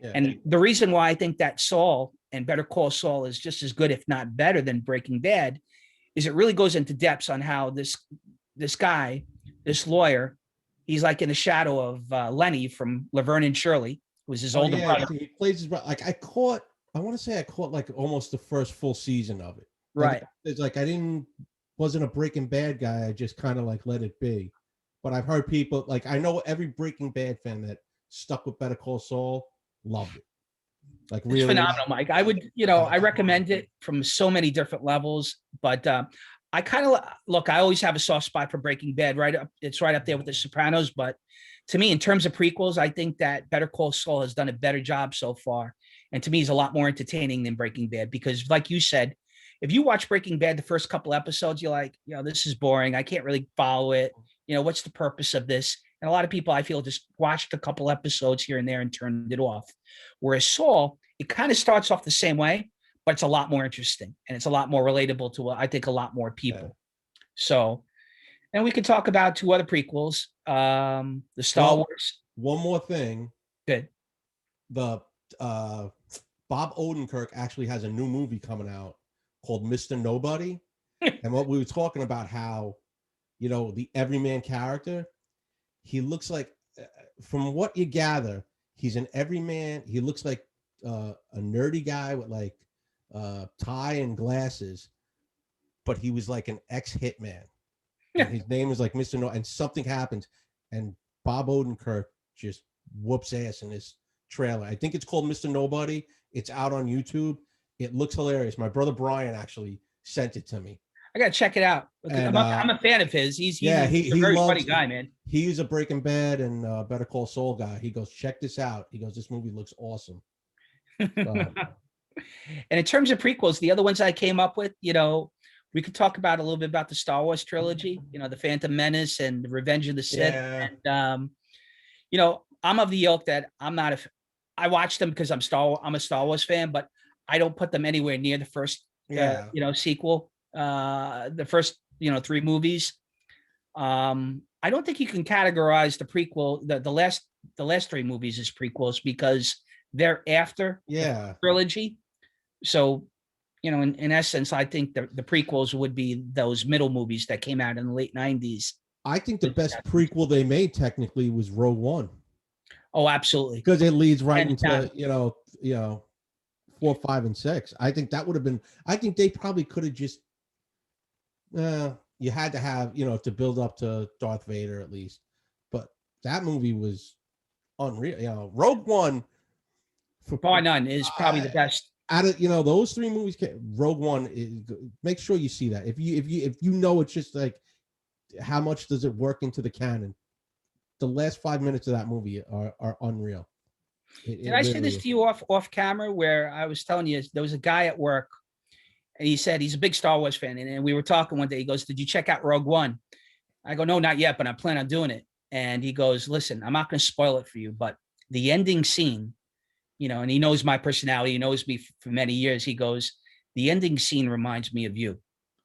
Yeah. And the reason why I think that Saul and Better Call Saul is just as good, if not better than Breaking Bad, is it really goes into depths on how this guy, this lawyer, he's like in the shadow of Lenny from Laverne and Shirley, who was his older brother. He plays his brother. Like I want to say I caught like almost the first full season of it. Right. It's like wasn't a Breaking Bad guy. I just kind of like let it be. But I've heard people, like I know every Breaking Bad fan that stuck with Better Call Saul loved it. Like really, it's phenomenal, Mike. I would, I recommend it from so many different levels. But I kind of look. I always have a soft spot for Breaking Bad. Right up, it's right up there with The Sopranos. But to me, in terms of prequels, I think that Better Call Saul has done a better job so far. And to me, he's a lot more entertaining than Breaking Bad because, like you said, if you watch Breaking Bad, the first couple episodes, you're like, this is boring. I can't really follow it. What's the purpose of this? And a lot of people, I feel, just watched a couple episodes here and there and turned it off. Whereas Saul, it kind of starts off the same way, but it's a lot more interesting and it's a lot more relatable to, I think, a lot more people. Yeah. So, and we could talk about two other prequels, the Star Wars. One more thing. Good. The Bob Odenkirk actually has a new movie coming out called Mr. Nobody. And what we were talking about, how, the everyman character, he looks like, from what you gather, he's an everyman. He looks like a nerdy guy with like tie and glasses, but he was like an ex-hitman. Yeah. His name is like Mr. No, and something happens, and Bob Odenkirk just whoops ass in this trailer. I think it's called Mr. Nobody. It's out on YouTube. It looks hilarious. My brother Brian actually sent it to me. I gotta check it out. And, I'm a fan of his. He's a very funny guy, man. He's a Breaking Bad and Better Call Saul guy. He goes, check this out. He goes, this movie looks awesome. And in terms of prequels, the other ones I came up with, we could talk about a little bit about the Star Wars trilogy, the Phantom Menace and the Revenge of the Sith. Yeah. And I'm of the ilk that I watched them because I'm a Star Wars fan, but I don't put them anywhere near the first sequel. The first, 3 movies. I don't think you can categorize the prequel, the last 3 movies as prequels because they're after the trilogy. So, in essence, I think the prequels would be those middle movies that came out in the late 90s. I think the best prequel they made technically was Rogue One. Oh, absolutely. Because it leads right into, 4, 5, and 6. I think that would have been, I think they probably could have just, you had to have, to build up to Darth Vader at least. But that movie was unreal. Rogue One, bar none, is probably the best. Out of those 3 movies, Rogue One is. Make sure you see that. If you it's just like, how much does it work into the canon? The last 5 minutes of that movie are unreal. Did I say this to you off camera, where I was telling you there was a guy at work, and he said he's a big Star Wars fan, and we were talking one day. He goes, "Did you check out Rogue One?" I go, "No, not yet, but I plan on doing it." And he goes, "Listen, I'm not going to spoil it for you, but the ending scene." And he knows my personality. He knows me for many years. He goes, "The ending scene reminds me of you."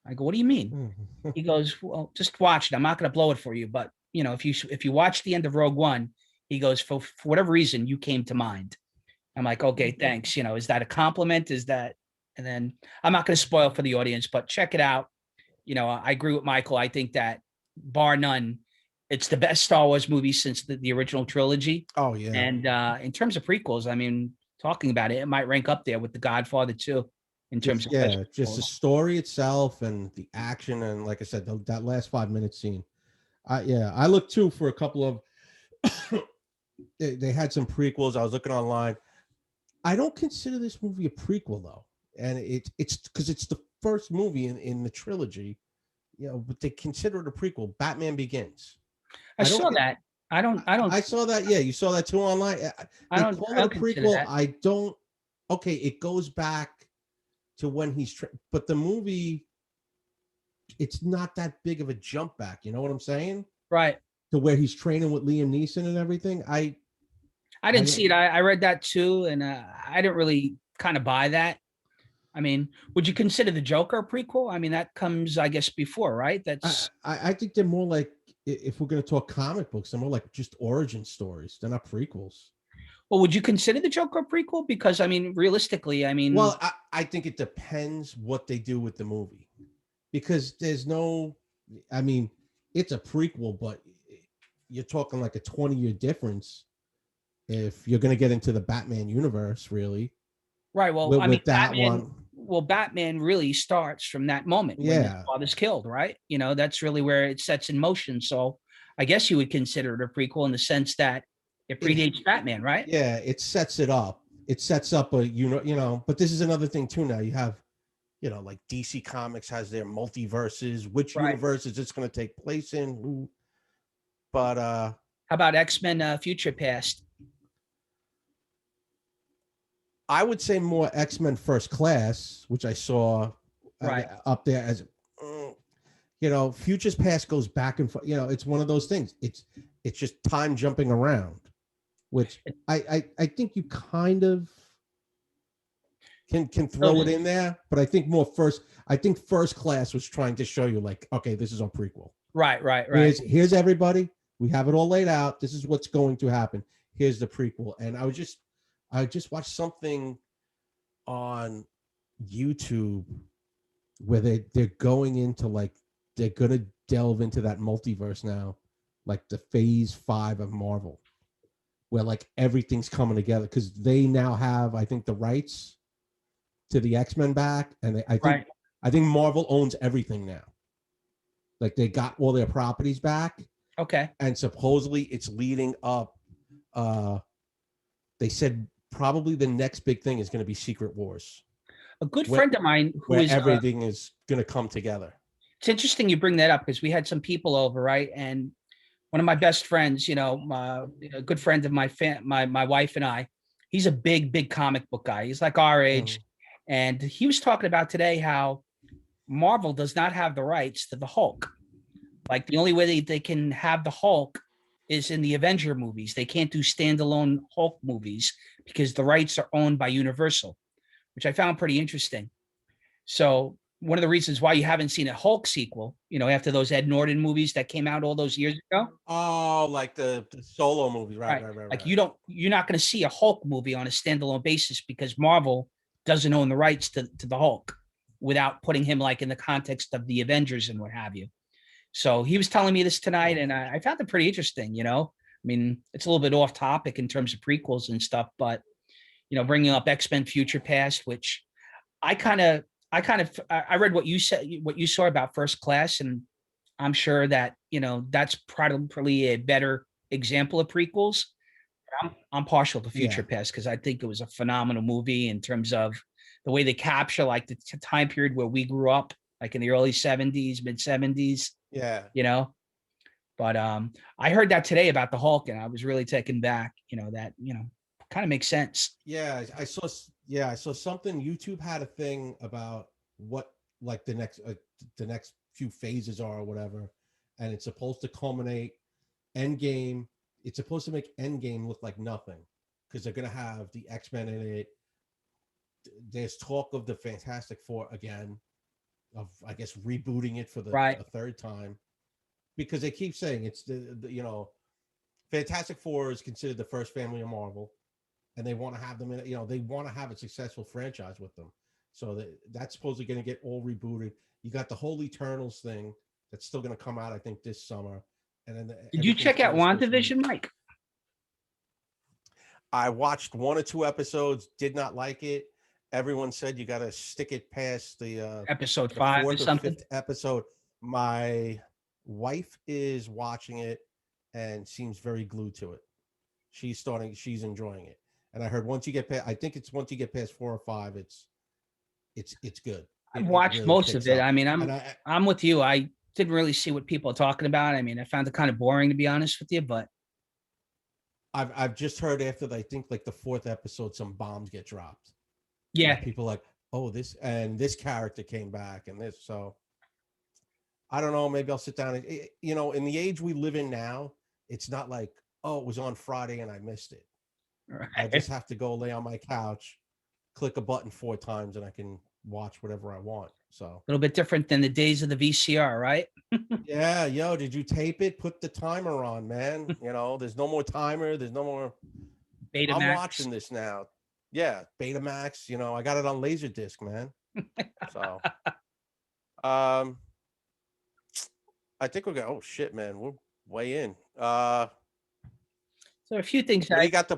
I go, "What do you mean?" He goes, "Well, just watch it. I'm not going to blow it for you, but if you watch the end of Rogue One," he goes, for whatever reason, you came to mind." I'm like, "Okay, thanks. Is that a compliment? Is that?" And then I'm not going to spoil for the audience, but check it out. I agree with Michael. I think that bar none, it's the best Star Wars movie since the original trilogy. Oh, yeah. And in terms of prequels, I mean, talking about it, it might rank up there with The Godfather too, in terms of just the story itself and the action. And like I said, that last 5 minute scene. I looked too for a couple of, they had some prequels. I was looking online. I don't consider this movie a prequel though. And it's because it's the first movie in the trilogy, but they consider it a prequel. Batman Begins. I saw that. I saw that. Yeah, you saw that too online. They call it a consider prequel. that. I don't. Okay, it goes back to when but the movie, it's not that big of a jump back. You know what I'm saying? Right. To where he's training with Liam Neeson and everything. I I didn't see it. didn't. I read that too, and I didn't really kind of buy that. I mean, would you consider the Joker prequel? I mean, that comes, I guess, before, right? That's I think they're more like, if we're going to talk comic books, they're more like just origin stories. They're not prequels. well, would you consider the Joker prequel? Because I mean, realistically, I mean, Well, I think it depends what they do with the movie, because there's no, I mean, it's a prequel, but you're talking like a 20-year difference if you're going to get into the Batman universe, really, right. Well, I mean, with that one. Batman really starts from that moment when his Yeah. father's killed, right? You know, that's really where it sets in motion. So I guess you would consider it a prequel in the sense that it It, predates Batman, right? yeah, it sets it up. It sets up a, but this is another thing too now. You have, like DC Comics has their multiverses, which Right. universe is this going to take place in? Who? But How about X-Men Future Past? I would say more X-Men First Class, which I saw Right. up there as, Futures Past goes back and forth. It's one of those things. It's just time jumping around, which I think you kind of can throw it in there, but I think First Class was trying to show you, like, okay, this is our prequel. Right. Here's everybody. We have it all laid out. This is what's going to happen. Here's the prequel. And I just watched something on YouTube where they're going into, like, they're gonna delve into that multiverse now, like the phase 5 of Marvel, where like everything's coming together because they now have, I think, the rights to the X-Men back, and Right. I think Marvel owns everything now. Like, they got all their properties back, Okay. and supposedly it's leading up. They said probably the next big thing is going to be Secret Wars, A good where, friend of mine who where is everything is going to come together. it's interesting you bring that up because we had some people over, right? And one of my best friends, a good friend of my wife and I, he's a big comic book guy. He's like our age. And he was talking about today how Marvel does not have the rights to the Hulk. Like the only way they can have the Hulk is in the Avenger movies. They can't do standalone Hulk movies because the rights are owned by Universal, which I found pretty interesting. So one of the reasons why you haven't seen a Hulk sequel, after those Ed Norton movies that came out all those years ago. Oh, like the solo movies, right. Like you're not going to see a Hulk movie on a standalone basis because Marvel doesn't own the rights to the Hulk without putting him like in the context of the Avengers and what have you. So he was telling me this tonight, and I found it pretty interesting. I mean, it's a little bit off topic in terms of prequels and stuff, but bringing up X-Men Future Past, which I kind of I read what you said, what you saw about First Class, and I'm sure that that's probably a better example of prequels. I'm partial to Future Past because I think it was a phenomenal movie in terms of the way they capture like the time period where we grew up, like in the early 70s, mid 70s. Yeah. But I heard that today about the Hulk, and I was really taken back. That kind of makes sense. Yeah, I saw. Yeah, I saw something. YouTube had a thing about what, like, the next few phases are or whatever, and it's supposed to culminate Endgame. It's supposed to make Endgame look like nothing because they're gonna have the X-Men in it. There's talk of the Fantastic Four again, of, I guess, rebooting it for the third time, because they keep saying it's the Fantastic Four is considered the first family of Marvel, and they want to have them in. They want to have a successful franchise with them, so that's supposedly going to get all rebooted. You got the whole Eternals thing that's still going to come out, I think, this summer. And then did you check out WandaVision, Mike? I watched 1 or 2 episodes, did not like it. Everyone said you got to stick it past the episode 5 or something. 5th episode. My wife is watching it and seems very glued to it. She's enjoying it. And I heard once you get past, I think it's once you get past 4 or 5, it's good. I've watched really most of it. Up. I mean, I'm with you. I didn't really see what people are talking about. I mean, I found it kind of boring, to be honest with you, but I've just heard after I think like the fourth episode, some bombs get dropped. Yeah. Like people like, oh, this character came back and this. So I don't know. Maybe I'll sit down and in the age we live in now, it's not like, oh, it was on Friday and I missed it. I Right. just have to go lay on my couch, click a button 4 times, and I can watch whatever I want. So A little bit different than the days of the VCR, right? yeah, yo, did you tape it? Put the timer on, man. There's no more timer. There's no more. I'm Betamax. watching this now. Yeah, Betamax. I got it on Laserdisc, man. So, um, I think we're going. Oh shit, man, we're way in. So a few things What do you got?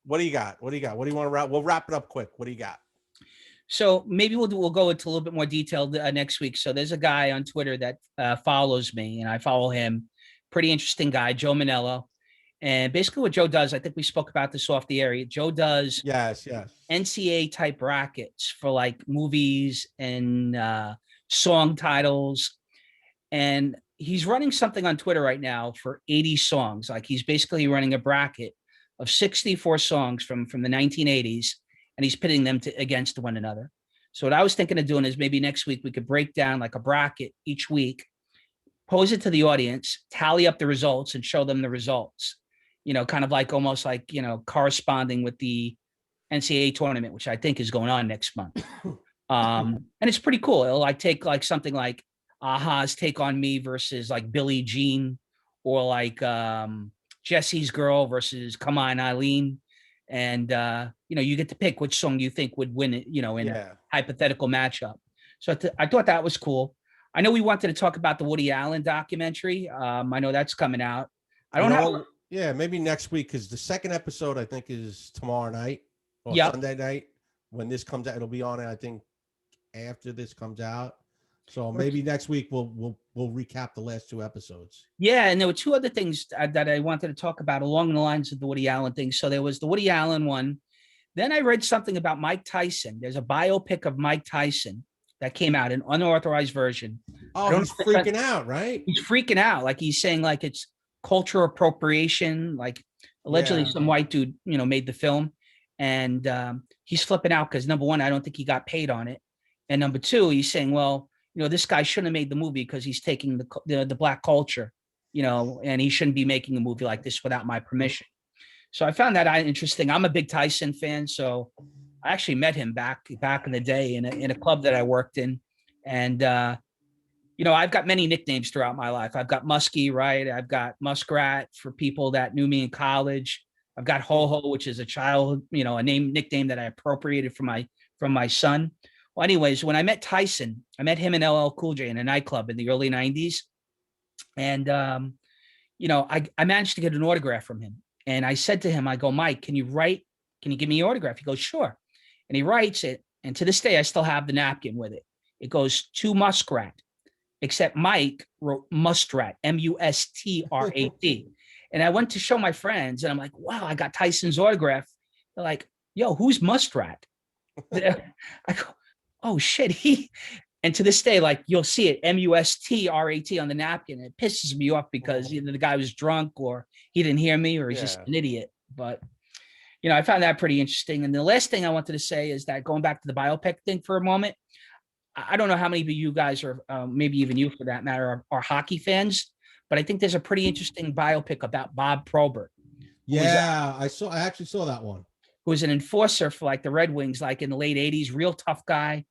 What do you got? What do you got? What do you want to wrap? We'll wrap it up quick. What do you got? So maybe we'll go into a little bit more detail next week. So there's a guy on Twitter that follows me, and I follow him. Pretty interesting guy, Joe Manello. And basically, what Joe does, I think we spoke about this off the air. Joe does Yes, yes. NCA type brackets for like movies and song titles. And he's running something on Twitter right now for 80 songs. Like he's basically running a bracket of 64 songs from the 1980s, and he's pitting them against one another. So what I was thinking of doing is maybe next week we could break down like a bracket each week, pose it to the audience, tally up the results, and show them the results. Kind of like almost like corresponding with the NCAA tournament, which I think is going on next month. And it's pretty cool. It'll like take like something like Aha's Take on Me versus like Billie Jean, or like Jesse's Girl versus Come On Eileen. And you get to pick which song you think would win it, in a hypothetical matchup. So I thought that was cool. I know we wanted to talk about the Woody Allen documentary. I know that's coming out. I don't have. Yeah, maybe next week, because the second episode I think is tomorrow night or Yep. Sunday night. When this comes out, it'll be on it, I think, after this comes out. So maybe next week we'll recap the last 2 episodes. Yeah, and there were 2 other things that I wanted to talk about along the lines of the Woody Allen thing. So there was the Woody Allen one. Then I read something about Mike Tyson. There's a biopic of Mike Tyson that came out, an unauthorized version. Oh, he's freaking out, right? He's freaking out. Like he's saying like it's cultural appropriation. Like allegedly some white dude, made the film. And he's flipping out because number one, I don't think he got paid on it. And number 2, he's saying, well, this guy shouldn't have made the movie because he's taking the black culture, and he shouldn't be making a movie like this without my permission. So I found that interesting. I'm a big Tyson fan, so I actually met him back in the day in a club that I worked in, and I've got many nicknames throughout my life. I've got Muskie, right? I've got Muskrat for people that knew me in college. I've got Ho Ho, which is a child, a nickname that I appropriated from my son. Well, anyways, when I met Tyson, I met him and LL Cool J in a nightclub in the early 90s. And, I managed to get an autograph from him. And I said to him, I go, Mike, can you give me your autograph? He goes, sure. And he writes it. And to this day, I still have the napkin with it. It goes to Muskrat, except Mike wrote Mustrat, Mustrat. And I went to show my friends and I'm like, wow, I got Tyson's autograph. They're like, yo, who's Mustrat? I go, oh shit. And to this day, like you'll see it, Mustrat on the napkin. It pisses me off because either the guy was drunk or he didn't hear me or he's just an idiot. But, I found that pretty interesting. And the last thing I wanted to say is that going back to the biopic thing for a moment, I don't know how many of you guys are, maybe even you for that matter, are hockey fans, but I think there's a pretty interesting biopic about Bob Probert. Yeah, I actually saw that one. Who was an enforcer for like the Red Wings, like in the late 80s, real tough guy.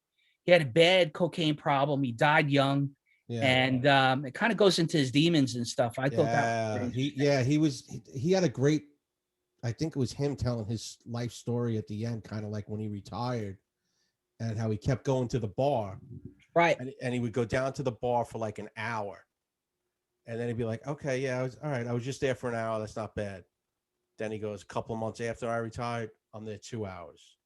He had a bad cocaine problem. He died young. Yeah. And it kind of goes into his demons and stuff. I thought that he had a great, I think it was him telling his life story at the end, kind of like when he retired and how he kept going to the bar. Right. And he would go down to the bar for like an hour. And then he'd be like, okay, yeah, all right. I was just there for an hour. That's not bad. Then he goes, a couple of months after I retired, I'm there 2 hours,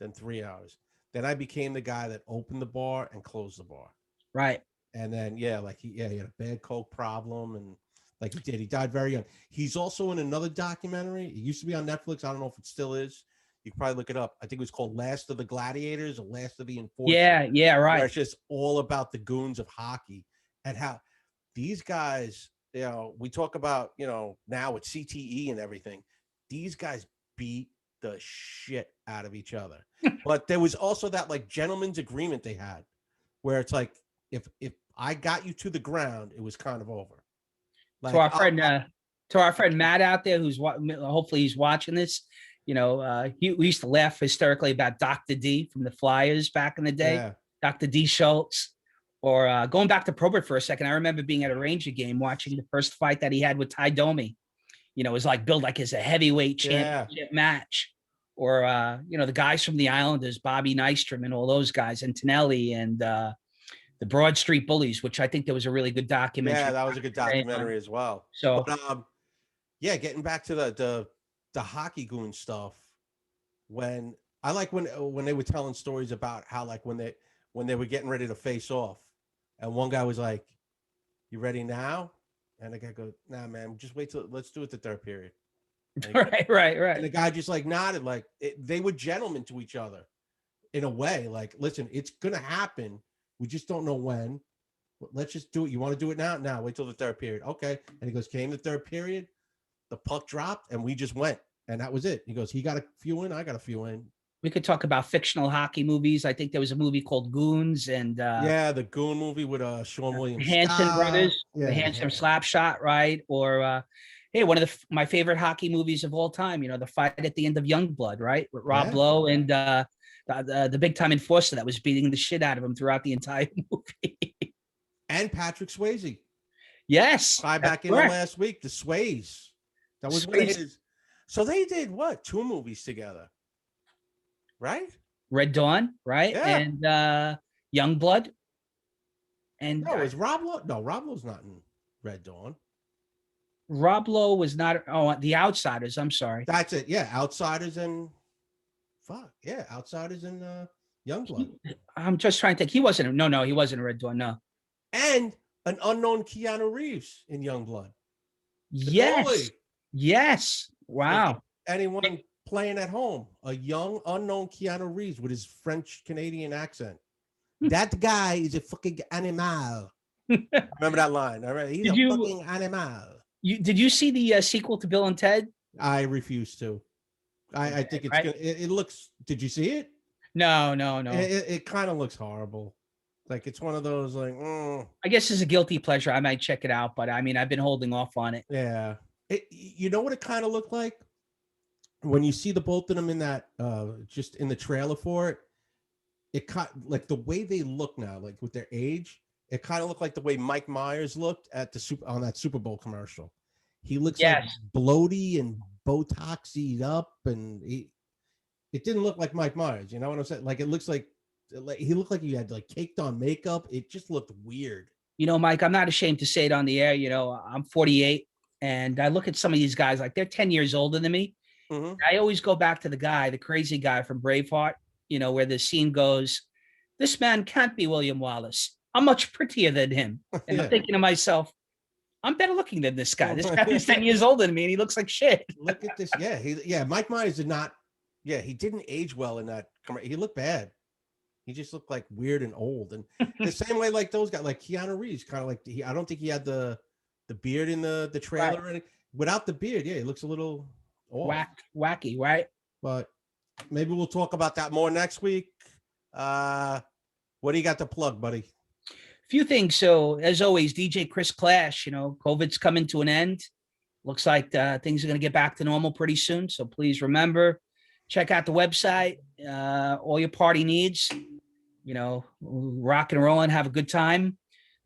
then 3 hours. Then I became the guy that opened the bar and closed the bar. Right. And then, he had a bad coke problem. And like he died very young. He's also in another documentary. It used to be on Netflix. I don't know if it still is. You can probably look it up. I think it was called Last of the Gladiators or Last of the Enforcers. Yeah, right. Where it's just all about the goons of hockey and how these guys, we talk about, now with CTE and everything. these guys beat the shit out of each other. But there was also that like gentleman's agreement they had, where it's like if I got you to the ground, it was kind of over. To Like our friend, Matt out there, hopefully he's watching this. We used to laugh hysterically about Dr. D from the Flyers back in the day, yeah, Dr. D Schultz, or going back to Probert for a second. I remember being at a Ranger game watching the first fight that he had with Ty Domi. It was like billed like as a heavyweight championship match. Or the guys from the Islanders, Bobby Nystrom and all those guys, and Tonelli and the Broad Street Bullies, which I think there was a really good documentary. Yeah, that was a good documentary as well. So, but yeah, getting back to the hockey goon stuff. When they were telling stories about how like when they were getting ready to face off, and one guy was like, "You ready now?" And the guy goes, "Nah, man, just wait till let's do it the third period." Right. And the guy just like nodded, like they were gentlemen to each other in a way. Like, listen, it's gonna happen. We just don't know when. Let's just do it. You want to do it now? Now, wait till the third period. Okay. And he goes, came the third period, the puck dropped, and we just went. And that was it. He goes, he got a few in, I got a few in. We could talk about fictional hockey movies. I think there was a movie called Goons, and yeah, the Goon movie with Sean William Hanson brothers, yeah, the Hanson slap shot, right? Or hey, one of my favorite hockey movies of all time. The fight at the end of Youngblood, right, with Rob Lowe and the big time enforcer that was beating the shit out of him throughout the entire movie. And Patrick Swayze. Yes. Fly back in the last week, the Swayze. That was one of his. So they did what? 2 movies together. Right? Red Dawn, right? Yeah. And Youngblood. And no, is Rob Lowe? No, Rob Lowe's not in Red Dawn. Rob Lowe was not. Oh, The Outsiders. I'm sorry. That's it. Yeah, Outsiders and Outsiders and Youngblood. I'm just trying to think. He wasn't. No, he wasn't in Red Dawn. No. And an unknown Keanu Reeves in Youngblood. Yes. Yes. Wow. So anyone playing at home, a young unknown Keanu Reeves with his French Canadian accent. That guy is a fucking animal. Remember that line? All right, he's fucking animal. Did you see the sequel to Bill and Ted? I refuse to. I think it's good. It looks. Did you see it? No. It kind of looks horrible. Like it's one of those like. I guess it's a guilty pleasure. I might check it out, but I mean, I've been holding off on it. Yeah. You know what it kind of looked like when you see the both of them in that just in the trailer for it. It like the way they look now, like with their age. It kind of looked like the way Mike Myers looked at on that Super Bowl commercial. He looks like bloaty and Botoxied up, and it didn't look like Mike Myers. You know what I'm saying? Like it looks like he looked like he had like caked on makeup. It just looked weird. Mike, I'm not ashamed to say it on the air. I'm 48, and I look at some of these guys like they're 10 years older than me. Mm-hmm. I always go back to the crazy guy from Braveheart. Where the scene goes, this man can't be William Wallace. I'm much prettier than him. And I'm thinking to myself, I'm better looking than this guy. This guy is 10 years older than me and he looks like shit. Look at this. Yeah. Mike Myers did not. Yeah. He didn't age well in that. He looked bad. He just looked like weird and old. And the same way, like those guys, like Keanu Reeves, kind of like I don't think he had the beard in the trailer. Right. Without the beard. Yeah. He looks a little wacky. Right. But maybe we'll talk about that more next week. What do you got to plug, buddy? Few things. So as always, DJ Chris Clash, COVID's coming to an end. Looks like things are going to get back to normal pretty soon. So please remember, check out the website, all your party needs, rock and roll and have a good time.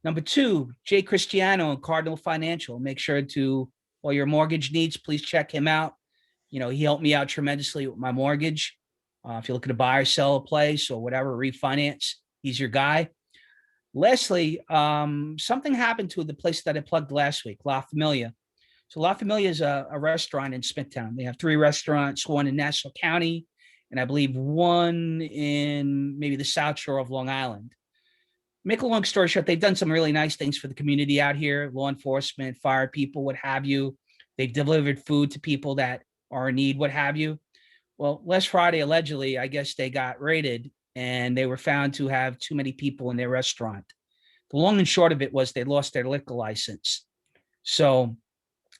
Number 2, Jay Cristiano and Cardinal Financial. Make sure to all your mortgage needs, please check him out. He helped me out tremendously with my mortgage. If you're looking to buy or sell a place or whatever, refinance, he's your guy. Lastly, something happened to the place that I plugged last week, La Familia. So La Familia is a restaurant in Smithtown. They have 3 restaurants, one in Nassau County, and I believe one in maybe the South Shore of Long Island. Make a long story short, they've done some really nice things for the community out here, law enforcement, fire people, what have you. They've delivered food to people that are in need, what have you. Well, last Friday, allegedly, I guess they got raided and they were found to have too many people in their restaurant. The long and short of it was they lost their liquor license. So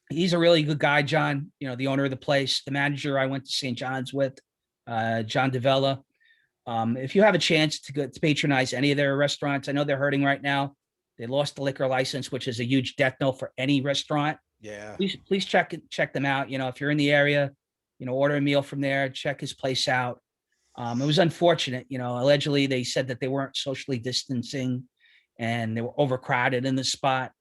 He's a really good guy, John, the owner of the place, the manager I went to St. John's with, John DeVella. If you have a chance to patronize any of their restaurants, I know they're hurting right now. They lost the liquor license, which is a huge death knell for any restaurant. Yeah. Please check them out. If you're in the area, order a meal from there, check his place out. It was unfortunate, allegedly they said that they weren't socially distancing and they were overcrowded in the spot.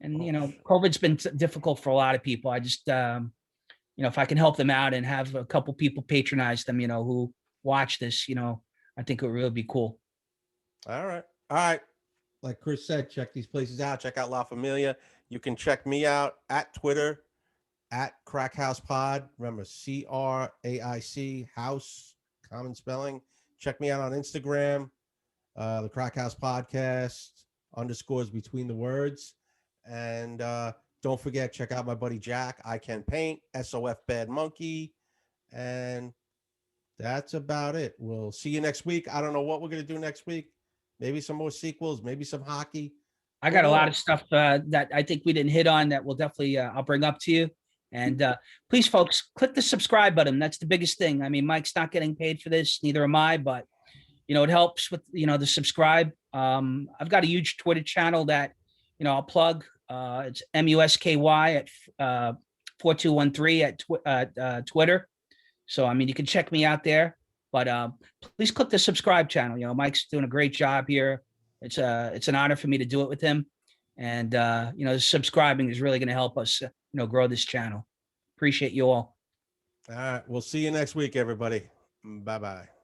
And, COVID's been difficult for a lot of people. I just, if I can help them out and have a couple people patronize them, who watch this, I think it would really be cool. All right. Like Chris said, check these places out. Check out La Familia. You can check me out at Twitter at Crack House Pod. Remember, CRAIC House, common spelling. Check me out on Instagram, the Crack House Podcast, _ between the words. And don't forget, check out my buddy Jack, I Can Paint, SOF Bad Monkey. And that's about it. We'll see you next week. I don't know what we're going to do next week. Maybe some more sequels, maybe some hockey. I got a lot of stuff that I think we didn't hit on that we'll definitely, I'll bring up to you. And please, folks, click the subscribe button. That's the biggest thing. I mean, Mike's not getting paid for this, neither am I, but, it helps with, the subscribe. I've got a huge Twitter channel that, I'll plug. It's MUSKY at 4213 at Twitter. So, I mean, you can check me out there, but please click the subscribe channel. Mike's doing a great job here. It's an honor for me to do it with him. And, subscribing is really going to help us, grow this channel. Appreciate you all. All right. We'll see you next week, everybody. Bye-bye.